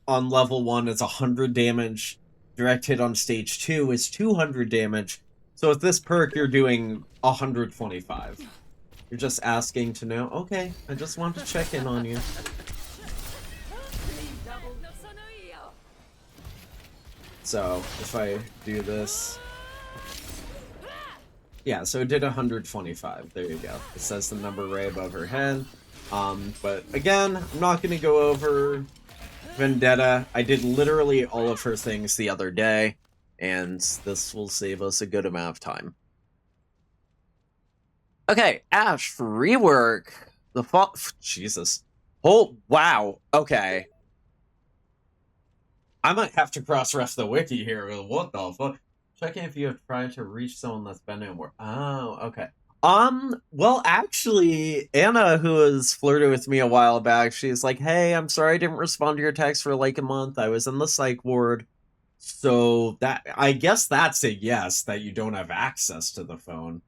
on level 1 is 100 damage. Direct hit on stage 2 is 200 damage. So with this perk, you're doing 125. You're just asking to know, okay, I just want to check in on you. So, if I do this... Yeah, so it did 125. There you go. It says the number right above her head. But again, I'm not going to go over Vendetta. I did literally all of her things the other day, and this will save us a good amount of time. Okay, Ash, rework. Jesus. Oh, wow. Okay. I might have to cross-ref the wiki here. What the fuck? Checking if you have tried to reach someone that's been in work. Oh, okay. Well, actually, Anna, who has flirted with me a while back, she's like, hey, I'm sorry I didn't respond to your text for like a month. I was in the psych ward. So that, I guess that's a yes, that you don't have access to the phone.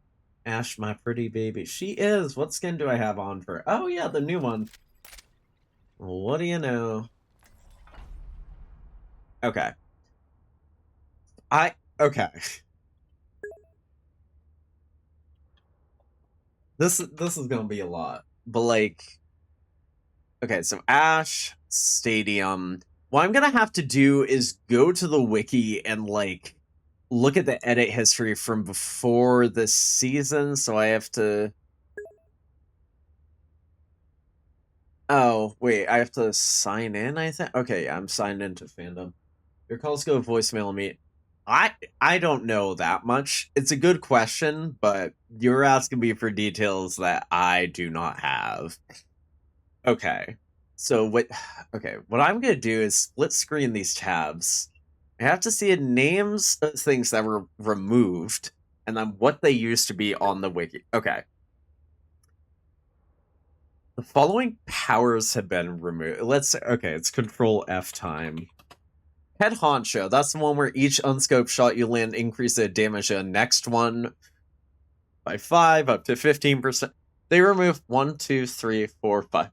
Ash, my pretty baby. She is. What skin do I have on for? Oh, yeah, the new one. What do you know? Okay. Okay. This is gonna be a lot. But, like... Okay, so Ash, Stadium. What I'm gonna have to do is go to the wiki and, like, look at the edit history from before this season, so I have to... Oh, wait, I have to sign in, I think? Okay, yeah, I'm signed into fandom. Your calls go voicemail me. I don't know that much. It's a good question, but you're asking me for details that I do not have. Okay. So what I'm going to do is split screen these tabs. I have to see names of things that were removed and then what they used to be on the wiki. Okay. The following powers have been removed. It's Control F time. Head Honcho, that's the one where each unscoped shot you land increases the damage of the next one by 5 up to 15%. They remove 1, 2, 3, 4, 5,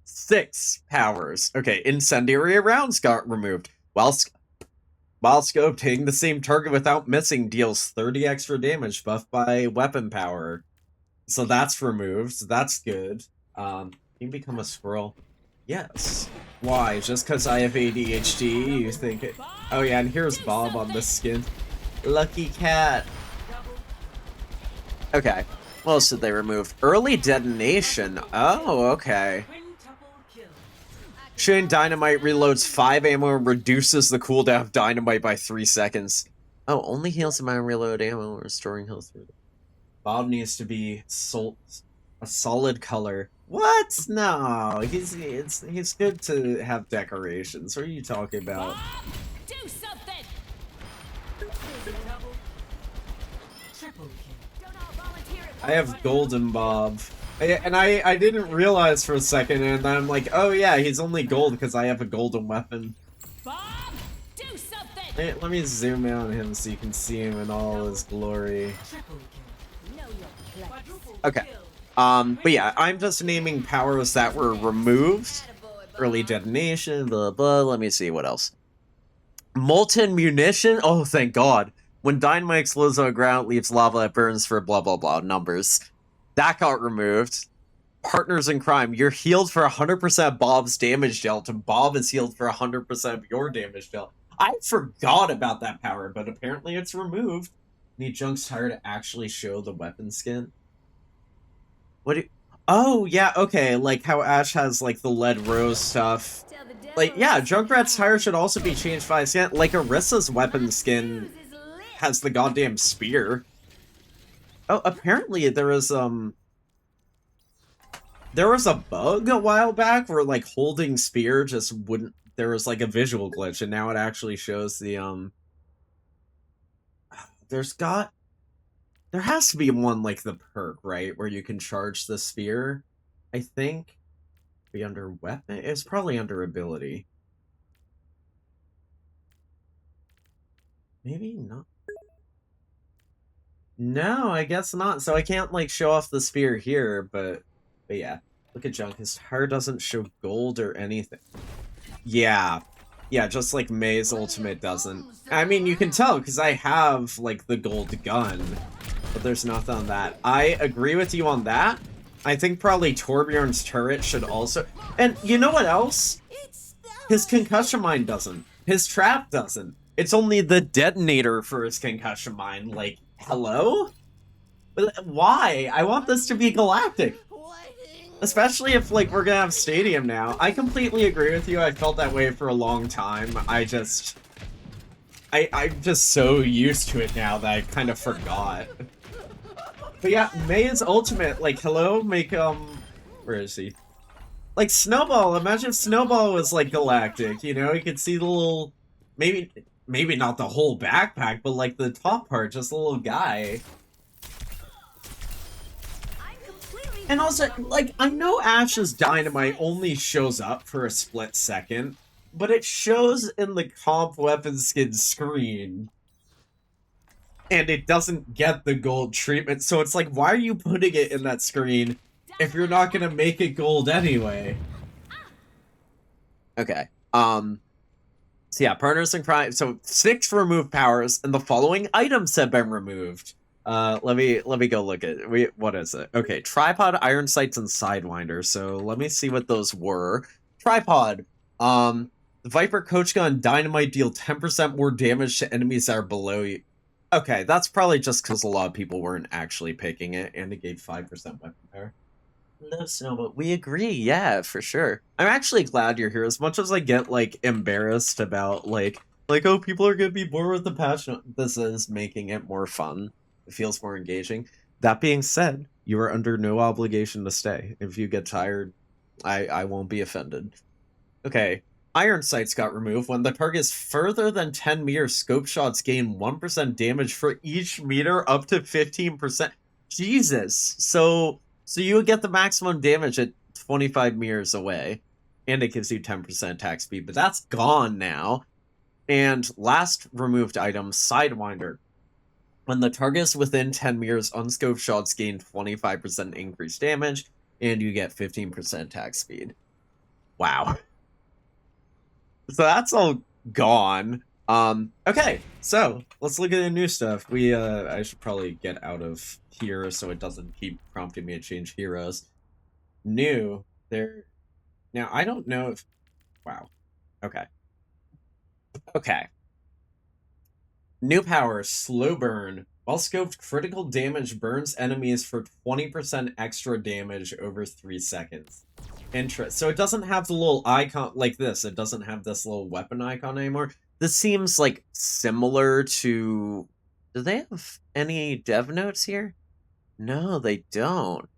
6 powers. Okay, incendiary rounds got removed. While scoped, hitting the same target without missing deals 30 extra damage buffed by weapon power. So that's removed. So that's good. You can become a squirrel. Yes. Why? Just because I have ADHD, you think it... Oh yeah, and here's Bob on this skin. Lucky cat. Okay. What else did they remove? Early detonation. Oh, okay. Shooting dynamite reloads 5 ammo and reduces the cooldown of dynamite by 3 seconds. Oh, only heals amount of reload ammo, restoring health. Bob needs to be a solid color. What? No, he's good to have decorations. What are you talking about? Bob, do something. Triple kill. Don't all volunteer at I have Golden Bob. And I didn't realize for a second, and then I'm like, oh yeah, he's only gold because I have a golden weapon. Bob, do something. Hey, let me zoom in on him so you can see him in all his glory. Triple kill. Know your place. Quadruple Okay. kill. But yeah, I'm just naming powers that were removed. Attaboy, Bob. Early detonation, blah, blah. Let me see what else. Molten munition? Oh, thank God. When dynamite explodes on the ground, leaves lava that burns for blah, blah, blah numbers. That got removed. Partners in crime. You're healed for 100% Bob's damage dealt, and Bob is healed for 100% of your damage dealt. I forgot about that power, but apparently it's removed. Need Junk's tire to actually show the weapon skin. What do you... Oh, yeah, okay, like how Ash has, like, the lead rose stuff. Tell the devil Like, yeah, it's Junkrat's down. tire should also be changed by skin. Like, Arissa's weapon skin Fuse is lit. has the goddamn spear. Oh, apparently there was a bug a while back where, like, holding spear just wouldn't... There was, like, a visual glitch, and now it actually shows the, There has to be one like the perk, right? Where you can charge the spear, I think. Be under weapon? It's probably under ability. Maybe not. No, I guess not. So I can't, like, show off the spear here, but yeah. Look at Junk. His tire doesn't show gold or anything. Yeah. Yeah, just like May's ultimate doesn't. I mean, you can tell, because I have, like, the gold gun. But there's nothing on that. I agree with you on that. I think probably Torbjorn's turret should also... And you know what else? His concussion mine doesn't. His trap doesn't. It's only the detonator for his concussion mine. Like, hello? But why? I want this to be galactic. Especially if, like, we're gonna have Stadium now. I completely agree with you. I felt that way for a long time. I'm just so used to it now that I kind of forgot. But yeah, May's ultimate, like, hello, make, where is he? Like, Snowball, imagine if Snowball was, like, galactic, you know? You could see the little, maybe not the whole backpack, but, like, the top part, just a little guy. And also, like, I know Ash's dynamite only shows up for a split second, but it shows in the comp weapon skin screen. And it doesn't get the gold treatment, so it's like, why are you putting it in that screen if you're not gonna make it gold anyway? Okay, so yeah, partners in crime, so 6 removed powers, and the following items have been removed. Let me go look at it. What is it? Okay, tripod, iron sights, and sidewinder, so let me see what those were. Tripod, the Viper Coach Gun Dynamite deal 10% more damage to enemies that are below you. Okay, that's probably just because a lot of people weren't actually picking it, and it gave 5% weapon power. No, Snow, but we agree, yeah, for sure. I'm actually glad you're here. As much as I get, like, embarrassed about, like, oh, people are gonna be bored with the patch. No, this is making it more fun. It feels more engaging. That being said, you are under no obligation to stay. If you get tired, I won't be offended. Okay. Iron sights got removed. When the target is further than 10 meters, scope shots gain 1% damage for each meter up to 15%. Jesus. So you would get the maximum damage at 25 meters away. And it gives you 10% attack speed. But that's gone now. And last removed item, Sidewinder. When the target is within 10 meters, unscoped shots gain 25% increased damage. And you get 15% attack speed. Wow. So that's all gone. Okay, so let's look at the new stuff. I should probably get out of here so it doesn't keep prompting me to change heroes. New, now I don't know if, wow, okay. New power, slow burn. While scoped, critical damage burns enemies for 20% extra damage over 3 seconds. So it doesn't have the little icon like this. It doesn't have this little weapon icon anymore. This seems like similar to... Do they have any dev notes here? No, they don't.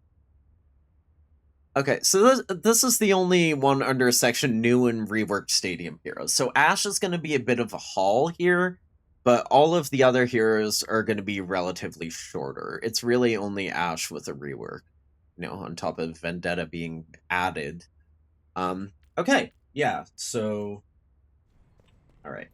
Okay, so this is the only one under section new and reworked stadium heroes. So Ash is going to be a bit of a haul here, but all of the other heroes are going to be relatively shorter. It's really only Ash with a rework, on top of Vendetta being added. Okay, yeah, so... Alright.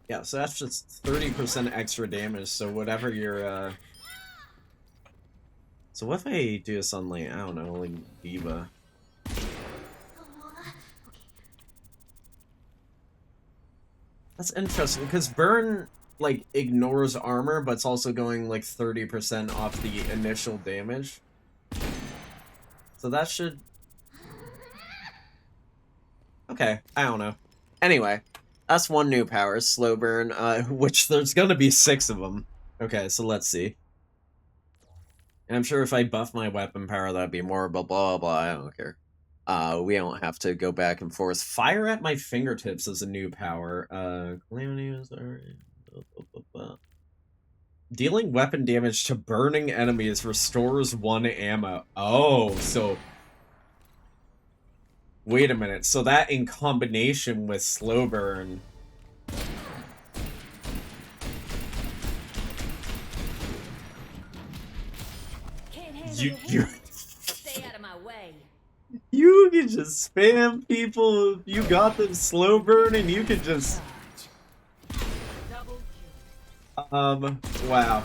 Yeah, so that's just 30% extra damage, so whatever your, So what if I do this on, like, I don't know, like, Diva? That's interesting, because Burn, like, ignores armor, but it's also going, like, 30% off the initial damage. So that should... Okay, I don't know. Anyway, that's one new power, Slow Burn, which there's gonna be 6 of them. Okay, so let's see. And I'm sure if I buff my weapon power, that'd be more, blah, blah, blah, I don't care. We don't have to go back and forth. Fire at my fingertips is a new power. Calamity is alright. Dealing weapon damage to burning enemies restores 1 ammo. Oh, so... Wait a minute, so that in combination with Slow Burn... You Stay out of my way. You can just spam people if you got them Slow Burn and you can just... Wow.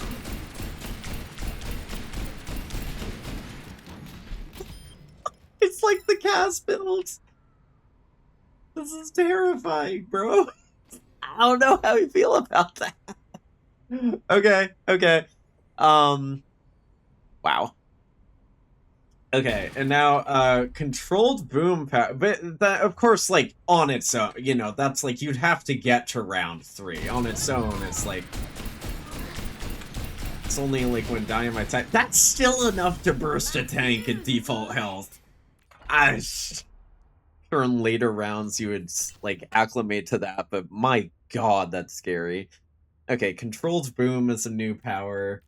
It's like the cast builds. This is terrifying, bro. I don't know how you feel about that. Okay. Wow. Okay, and now, controlled boom power, but that, of course, like, on its own, that's like, you'd have to get to round 3. On its own, it's like, it's only, like, when dynamite type, that's still enough to burst a tank at default health. Sure, in later rounds, you would, like, acclimate to that, but my god, that's scary. Okay, controlled boom is a new power,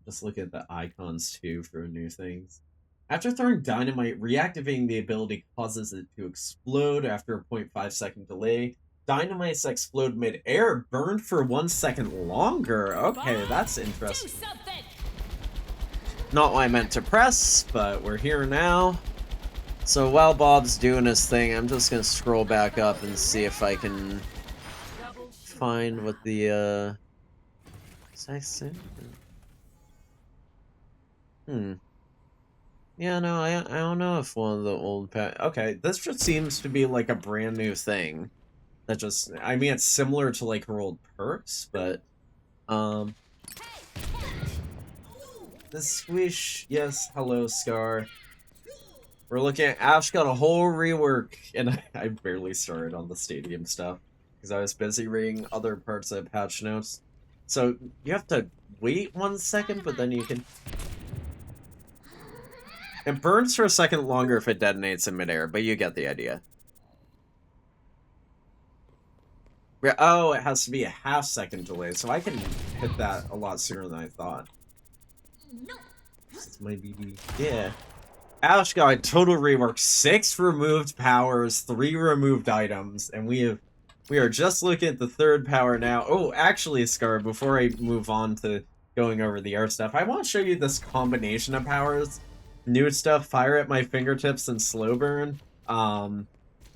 Just look at the icons, too, for new things. After throwing dynamite, reactivating the ability causes it to explode after a 0.5 second delay. Dynamites explode mid-air, burned for 1 second longer. Okay, that's interesting. Not what I meant to press, but we're here now. So while Bob's doing his thing, I'm just gonna scroll back up and see if I can find what the, Yeah, no, I don't know if one of the old okay, this just seems to be like a brand new thing. That just, I mean, it's similar to like her old perks, but, the squish, yes, hello, Scar. We're looking at, Ash got a whole rework, and I barely started on the stadium stuff, because I was busy reading other parts of patch notes. So, you have to wait 1 second, but then you can... It burns for a second longer if it detonates in midair, but you get the idea. Oh, it has to be a half-second delay, so I can hit that a lot sooner than I thought. It's my BB. Yeah. Ash got a total rework, 6 removed powers, 3 removed items, and we are just looking at the 3rd power now. Oh, actually, Scar, before I move on to going over the art stuff, I want to show you this combination of powers. New stuff, fire at my fingertips and slow burn.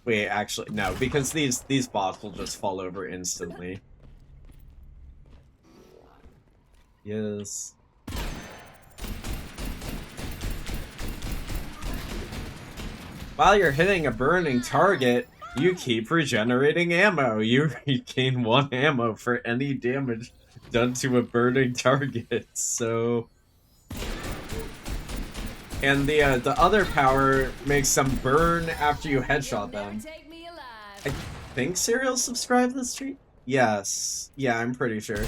Wait, actually, no, because these bots will just fall over instantly. Yes. While you're hitting a burning target, you keep regenerating ammo. You regain 1 ammo for any damage done to a burning target, so... And the other power makes them burn after you headshot them. I think Serial subscribed to the stream? Yes. Yeah, I'm pretty sure.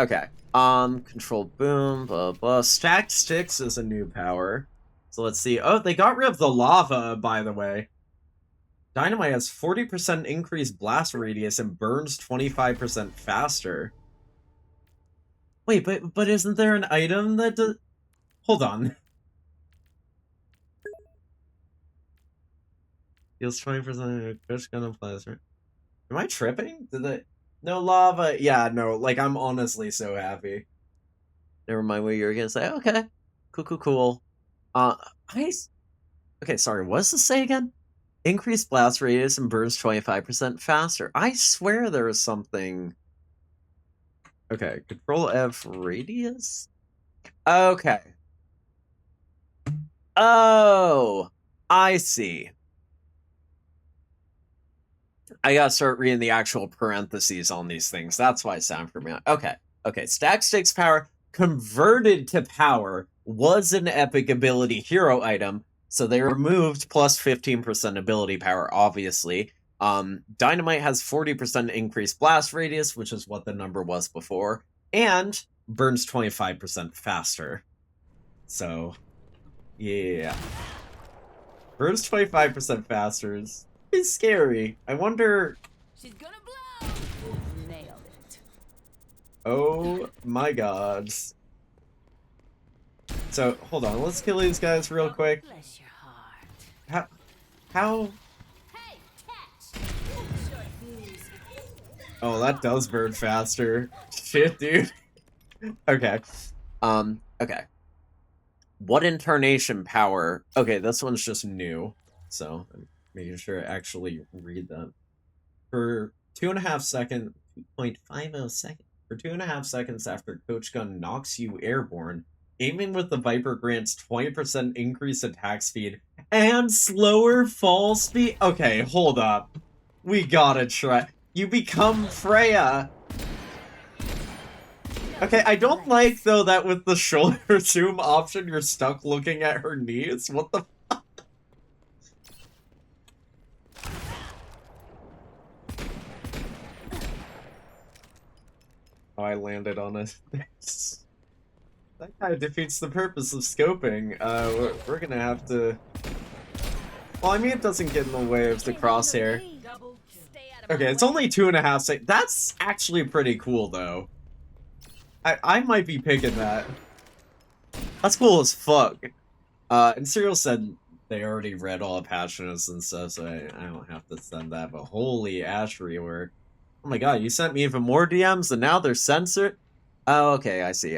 Okay. Controlled boom, blah, blah. Stacked sticks is a new power. So let's see. Oh, they got rid of the lava, by the way. Dynamite has 40% increased blast radius and burns 25% faster. Wait, but isn't there an item that does... Hold on. Deals 20% push gun and plasma. Am I tripping? Did I... No lava. Yeah, no, like, I'm honestly so happy. Never mind what you were gonna say. Okay. Cool. Okay, sorry, what does this say again? Increased blast radius and burns 25% faster. I swear there is something... Okay, control F radius? Okay. Oh, I see. I gotta start reading the actual parentheses on these things. That's why it sounded familiar. Okay. Stack Sticks power converted to power was an epic ability hero item, so they removed plus 15% ability power, obviously. Dynamite has 40% increased blast radius, which is what the number was before, and burns 25% faster. So, yeah. Burns 25% faster is scary. I wonder... She's gonna blow! Nailed it. Oh my god. So, hold on, let's kill these guys real quick. Bless your heart. How... Hey, catch! Short fuse. Oh, that does burn faster. Shit, dude. Okay. Okay. What incarnation power? Okay, this one's just new. So, I'm making sure I actually read that. For 2.5 seconds, 2.50 seconds. For 2.5 seconds after Coach Gun knocks you airborne, aiming with the Viper grants 20% increased attack speed and slower fall speed. Okay, hold up. We gotta try. You become Freya. Okay, I don't like, though, that with the shoulder zoom option, you're stuck looking at her knees. What the fuck? Oh, I landed on it. That kind of defeats the purpose of scoping. We're gonna have to... Well, I mean, it doesn't get in the way of the crosshair. Okay, it's only 2.5 seconds. That's actually pretty cool, though. I might be picking that. That's cool as fuck. And Serial said they already read all the patch notes and stuff, so I don't have to send that, but holy ash rework. Oh my god, you sent me even more DMs and now they're censored? Oh, okay, I see.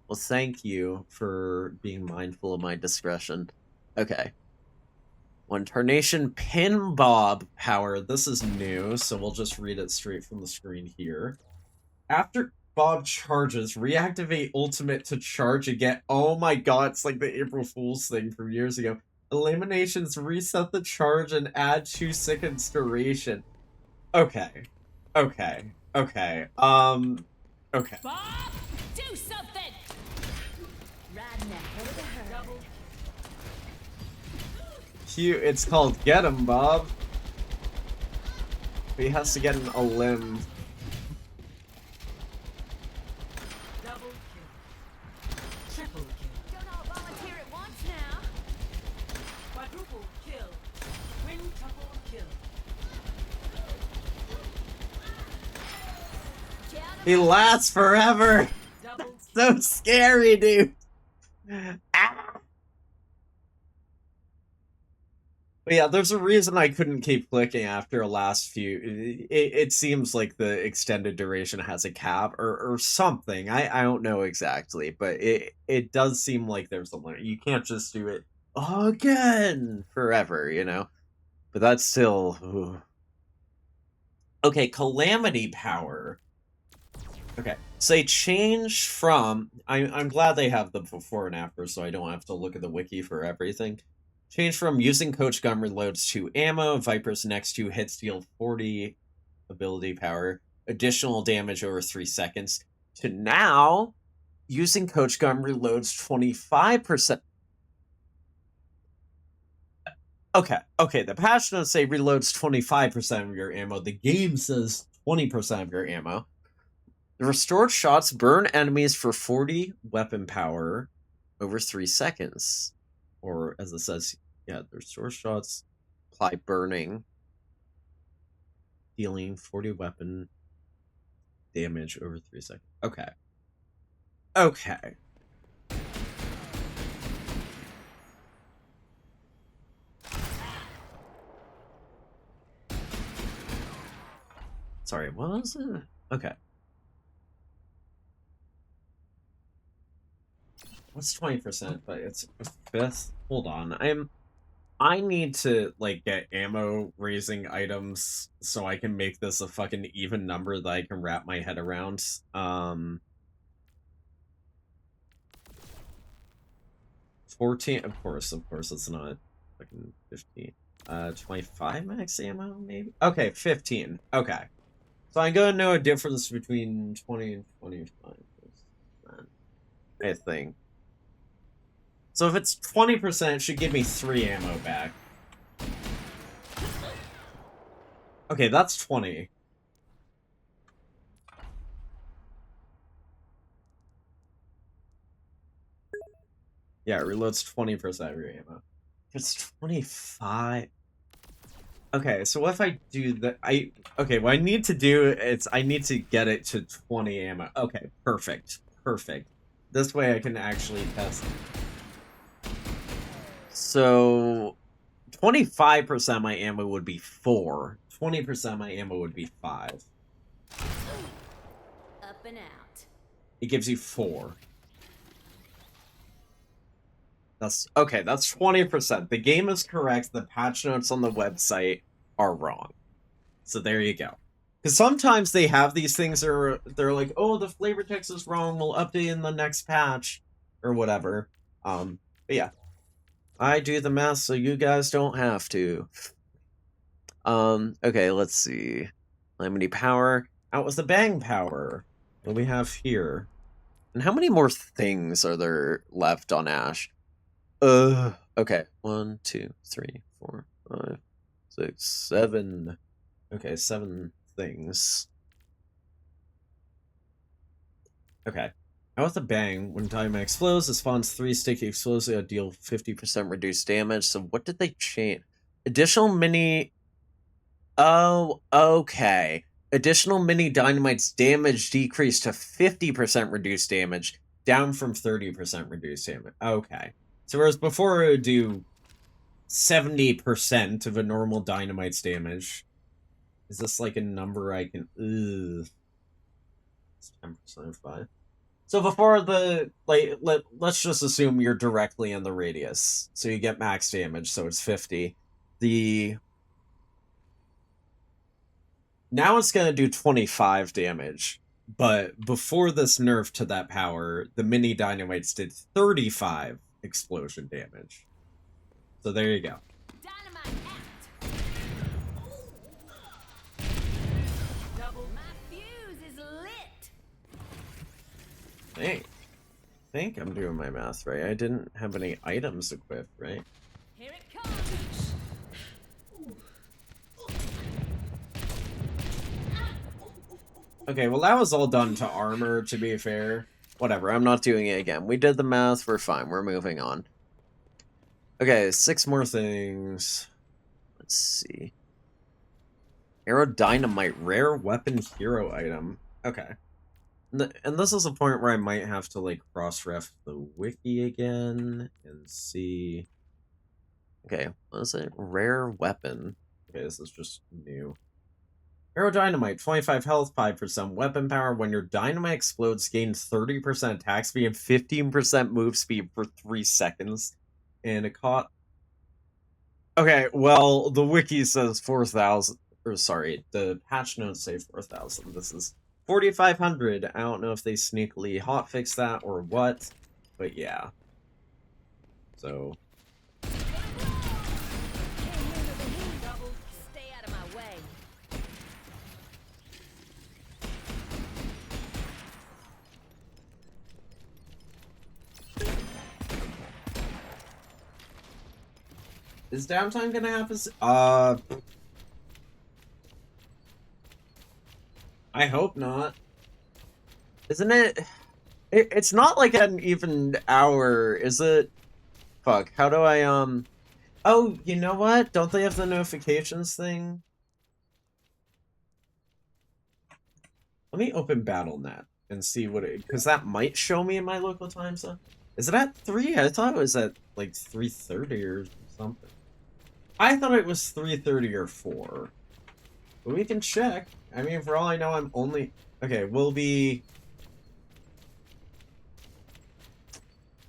Well, thank you for being mindful of my discretion. Okay. One Tarnation Pin Bob power. This is new, so we'll just read it straight from the screen here. After Bob charges, reactivate ultimate to charge again. Oh my god, it's like the April Fool's thing from years ago. Eliminations reset the charge and add 2 seconds duration. Okay. Okay. Bob, do something! Radneck, over to her. Cute. It's called Get Him, Bob. He has to get a limb. Double kill. Triple kill. Don't all volunteer at once now. Quadruple kill. Quintuple kill. He lasts forever. Double So scary, dude. Ah. But yeah, there's a reason I couldn't keep clicking after a last few. It seems like the extended duration has a cap or something. I don't know exactly, but it does seem like there's a limit. You can't just do it again forever, you know? But that's still... Ooh. Okay, Calamity Power. Okay, so they change from... I'm glad they have the before and after, so I don't have to look at the wiki for everything. Change from using Coach Gun reloads 2 ammo, Viper's next 2 hits deal 40 ability power, additional damage over 3 seconds, to now using Coach Gun reloads 25%. Okay, the patch doesn't say reloads 25% of your ammo, the game says 20% of your ammo. The restored shots burn enemies for 40 weapon power over 3 seconds. Or, as it says, yeah, the restored shots apply burning dealing 40 weapon damage over 3 seconds. Okay. Okay. Sorry, what was it? Okay. What's 20%? But it's a fifth. Hold on. I need to like get ammo raising items so I can make this a fucking even number that I can wrap my head around. 14, of course it's not fucking 15. 25 max ammo, maybe? Okay, 15. Okay. So I'm gonna know a difference between 20 and 25. I think. So if it's 20%, it should give me 3 ammo back. Okay, that's 20. Yeah, it reloads 20% of your ammo. If it's 25... Okay, so what if I do the... Okay, what I need to do is I need to get it to 20 ammo. Okay, perfect. Perfect. This way I can actually test it. So... 25% of my ammo would be 4. 20% of my ammo would be 5. Up and out. It gives you 4. That's okay, that's 20%. The game is correct. The patch notes on the website are wrong. So there you go. Because sometimes they have these things that they're like, oh, the flavor text is wrong, we'll update in the next patch. Or whatever. But yeah. I do the math so you guys don't have to. Okay, let's see. Calamity power. Out was the bang power. What do we have here? And how many more things are there left on Ash? Okay. 1, 2, 3, 4, 5, 6, 7. Okay, 7 things. Okay. Out with a bang, when dynamite explodes, it spawns 3 sticky explosives that deal 50% reduced damage. So what did they change? Additional mini... Oh, okay. Additional mini dynamites damage decreased to 50% reduced damage, down from 30% reduced damage. Okay. So whereas before it would do 70% of a normal dynamite's damage. Is this like a number I can... Ugh. It's 10% of 5. So before the... like, let's just assume you're directly in the radius. So you get max damage, so it's 50. Now it's going to do 25 damage. But before this nerf to that power, the mini dynamites did 35 explosion damage. So there you go. Dynamite out. Double my fuse is lit. Hey, I think I'm doing my math right. I didn't have any items equipped, right? Here it comes. Okay, well that was all done to armor, to be fair. Whatever, I'm not doing it again. We did the math, we're fine, we're moving on. Okay, 6 more things. Let's see. Aerodynamite, rare weapon hero item. Okay. And this is a point where I might have to, like, cross-ref the wiki again and see... Okay, what is it? Rare weapon. Okay, this is just new. Aerodynamite, 25 health, 5% weapon power. When your dynamite explodes, gain 30% attack speed and 15% move speed for 3 seconds. And it caught... Okay, well, the wiki says 4,000... Or, sorry, the patch notes say 4,000. This is 4,500. I don't know if they sneakily hotfix that or what, but yeah. So... Stay out of my way. Is downtime gonna happen? I hope not. Isn't it? It's not like an even hour, is it? Fuck, how do I, Oh, you know what? Don't they have the notifications thing? Let me open BattleNet and see what it, because that might show me in my local time zone. Is it at 3? I thought it was at like 3:30 or something. I thought it was 3:30 or 4. But we can check. I mean, for all I know, I'm only... Okay, we'll be...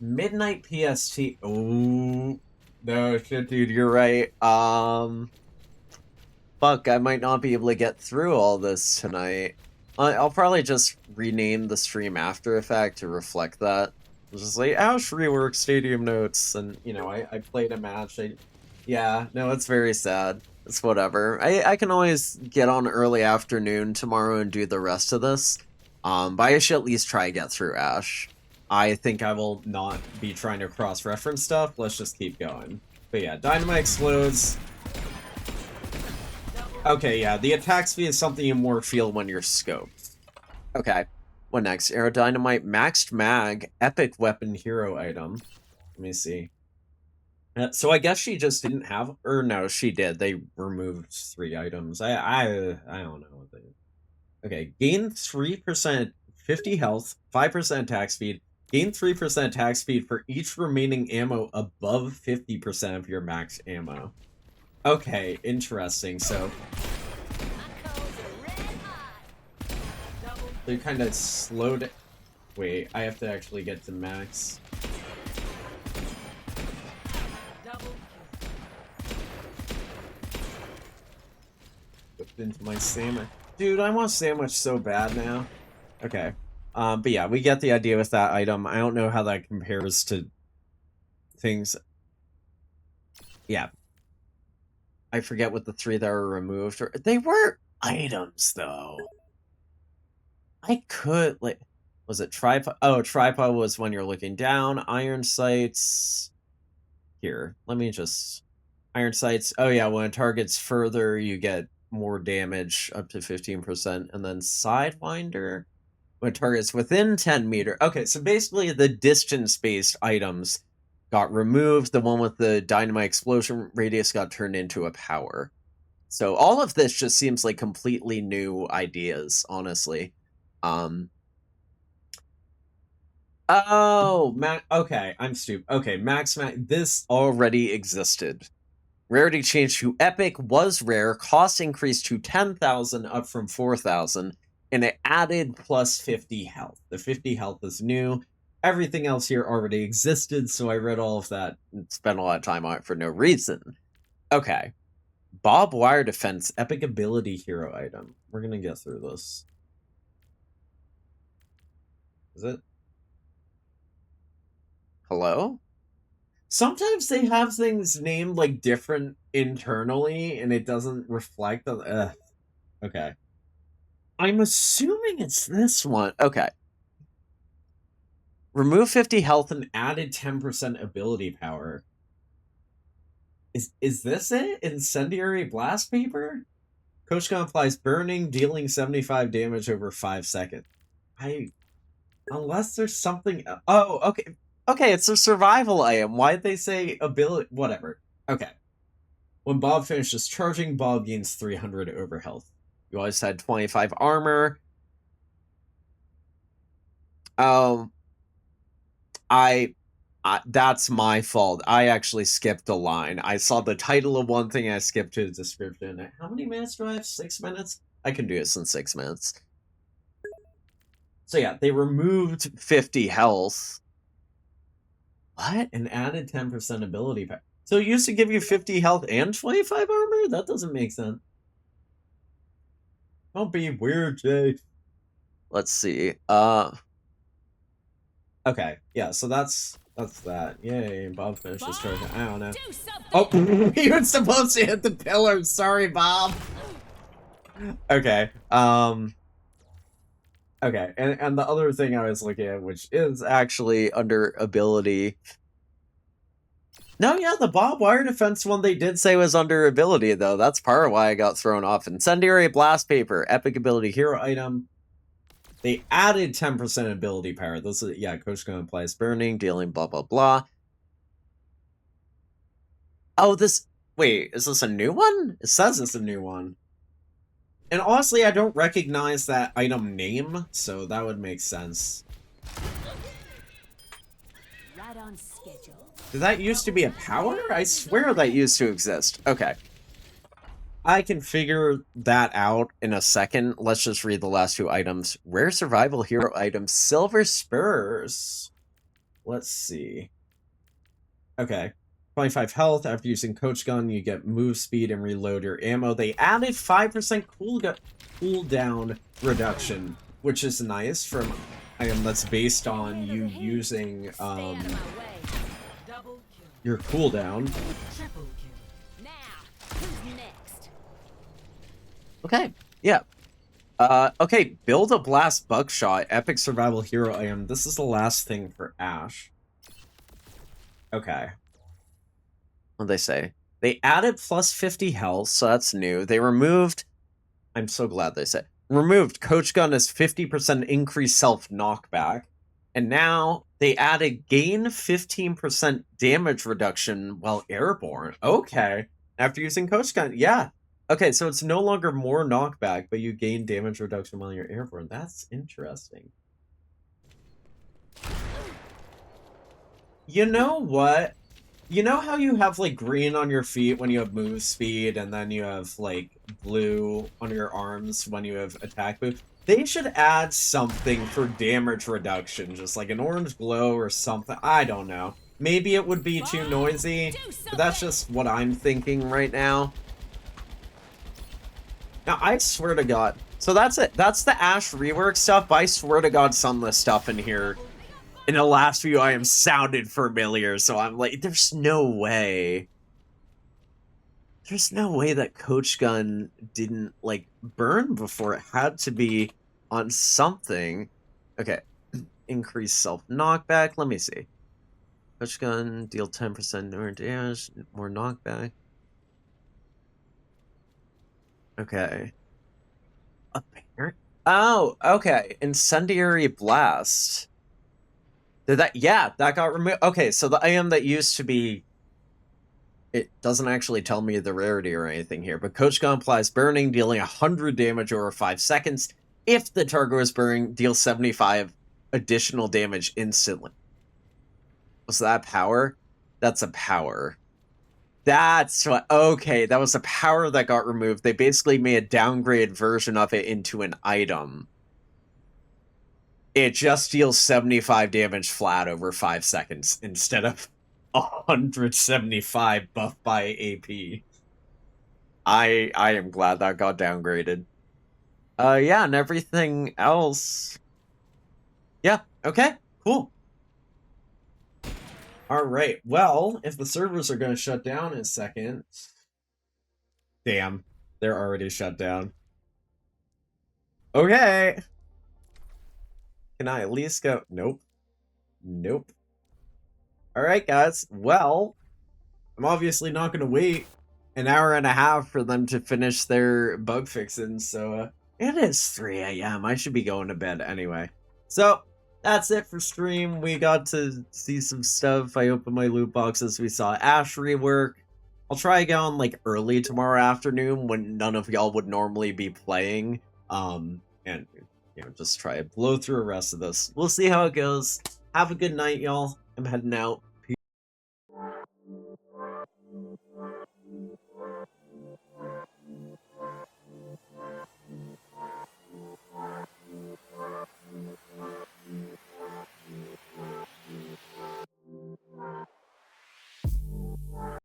Midnight PST. Oh, no shit, dude, you're right. Fuck, I might not be able to get through all this tonight. I'll probably just rename the stream After Effect to reflect that. Just like, Ash rework stadium notes, and, you know, I played a match. Yeah, no, it's very sad. It's whatever. I can always get on early afternoon tomorrow and do the rest of this. But I should at least try to get through Ash. I think I will not be trying to cross-reference stuff. Let's just keep going. But yeah, Dynamite explodes. Okay, yeah, the attack speed is something you more feel when you're scoped. Okay, what next? Aerodynamite, maxed mag, epic weapon hero item. Let me see. So I guess she just didn't have, or no, she did. They removed 3 items. I don't know what they did. Okay, gain 3%, 50 health, 5% attack speed. Gain 3% attack speed for each remaining ammo above 50% of your max ammo. Okay, interesting. So they kind of slowed. Wait, I have to actually get to max. Whipped into my sandwich. Dude, I want a sandwich so bad now. Okay. But yeah, we get the idea with that item. I don't know how that compares to things. Yeah. I forget what the 3 that were removed. They were items, though. I could, like... Was it tripod? Oh, tripod was when you're looking down. Iron sights... Here, let me just... Iron sights... Oh yeah, when it targets further, you get more damage, up to 15%. And then Sidewinder... When it targets within 10 meter. Okay, so basically the distance-based items got removed. The one with the dynamite explosion radius got turned into a power. So all of this just seems like completely new ideas, honestly. Oh, okay, I'm stupid. Okay, Max, this already existed. Rarity changed to epic, was rare, cost increased to 10,000 up from 4,000. And it added plus 50 health. The 50 health is new. Everything else here already existed, so I read all of that and spent a lot of time on it for no reason. Okay. Bob Wire Defense, epic ability hero item. We're gonna get through this. Is it? Hello? Sometimes they have things named, like, different internally, and it doesn't reflect on... Okay. I'm assuming it's this one. Okay. Remove 50 health and added 10% ability power. Is this it? Incendiary blast paper? Coach Gun applies burning, dealing 75 damage over 5 seconds. Unless there's something... Oh, okay. Okay, it's a survival item. Why'd they say ability... Whatever. Okay. When Bob finishes charging, Bob gains 300 over health. You always had 25 armor. That's my fault. I actually skipped a line. I saw the title of one thing, I skipped to the description. How many minutes do I have? 6 minutes? I can do this in 6 minutes. So yeah, they removed 50 health. What? And added 10% ability power. So it used to give you 50 health and 25 armor? That doesn't make sense. Don't be weird, Jay. Let's see. Okay, yeah, so that's that. Yay, Bob finished his charge. I don't know. Oh, he was supposed to hit the pillar. Sorry, Bob. Okay. Okay, and the other thing I was looking at, which is actually under ability. No, yeah, the Bob Wire Defense one they did say was under ability, though. That's part of why I got thrown off. Incendiary Blast Paper, epic ability hero item. They added 10% ability power. Those are, yeah, Coach Gun applies burning, dealing, blah, blah, blah. Oh, this... Wait, is this a new one? It says it's a new one. And honestly, I don't recognize that item name, so that would make sense. Right on schedule. Did that used to be a power? I swear that used to exist. Okay. I can figure that out in a second. Let's just read the last two items. Rare survival hero item, Silver Spurs. Let's see. Okay. 25 health. After using Coach Gun, you get move speed and reload your ammo. They added 5% cooldown reduction, which is nice from item that's based on you using Stay out of my way. Double kill. your cooldown. Triple kill. Now, who's next? Okay, yeah. Okay, build a blast buckshot, epic survival hero item. This is the last thing for Ash. Okay. What'd they say? They added plus 50 health, so that's new. They removed... I'm so glad they said. Removed Coach Gun as 50% increased self knockback. And now they added gain 15% damage reduction while airborne. Okay. After using Coach Gun, yeah. Okay, so it's no longer more knockback, but you gain damage reduction while you're airborne. That's interesting. You know what? You know how you have, like, green on your feet when you have move speed, and then you have, like, blue on your arms when you have attack boost? They should add something for damage reduction, just like an orange glow or something. I don't know. Maybe it would be too noisy, but that's just what I'm thinking right now. Now, I swear to God. So that's it. That's the Ash rework stuff, but I swear to God some of the stuff in here in the last few items sounded familiar, so I'm like, there's no way. There's no way that Coach Gun didn't, like, burn before. It had to be on something. Okay. Increase self-knockback. Let me see. Coach Gun, deal 10% more damage, more knockback. Okay. Oh, okay. Incendiary Blast. Did that? Yeah, that got removed. Okay, so the item that used to be... It doesn't actually tell me the rarity or anything here, but Coach Gun applies burning, dealing 100 damage over 5 seconds. If the target is burning, deal 75 additional damage instantly. Was that power? That's a power. That's what... Okay, that was a power that got removed. They basically made a downgraded version of it into an item. It just deals 75 damage flat over 5 seconds instead of 175 buff by AP. I am glad that got downgraded. Yeah, and everything else... Yeah, okay, cool. Alright, well, if the servers are going to shut down in a second... Damn, they're already shut down. Okay! Can I at least go... Nope. Nope. Alright, guys. Well, I'm obviously not going to wait an hour and a half for them to finish their bug fixing, so it is 3 a.m. I should be going to bed anyway. So, that's it for stream. We got to see some stuff. I opened my loot boxes. We saw Ash rework. I'll try again on, like, early tomorrow afternoon when none of y'all would normally be playing. And... you know, just try to blow through the rest of this. We'll see how it goes. Have a good night, y'all. I'm heading out.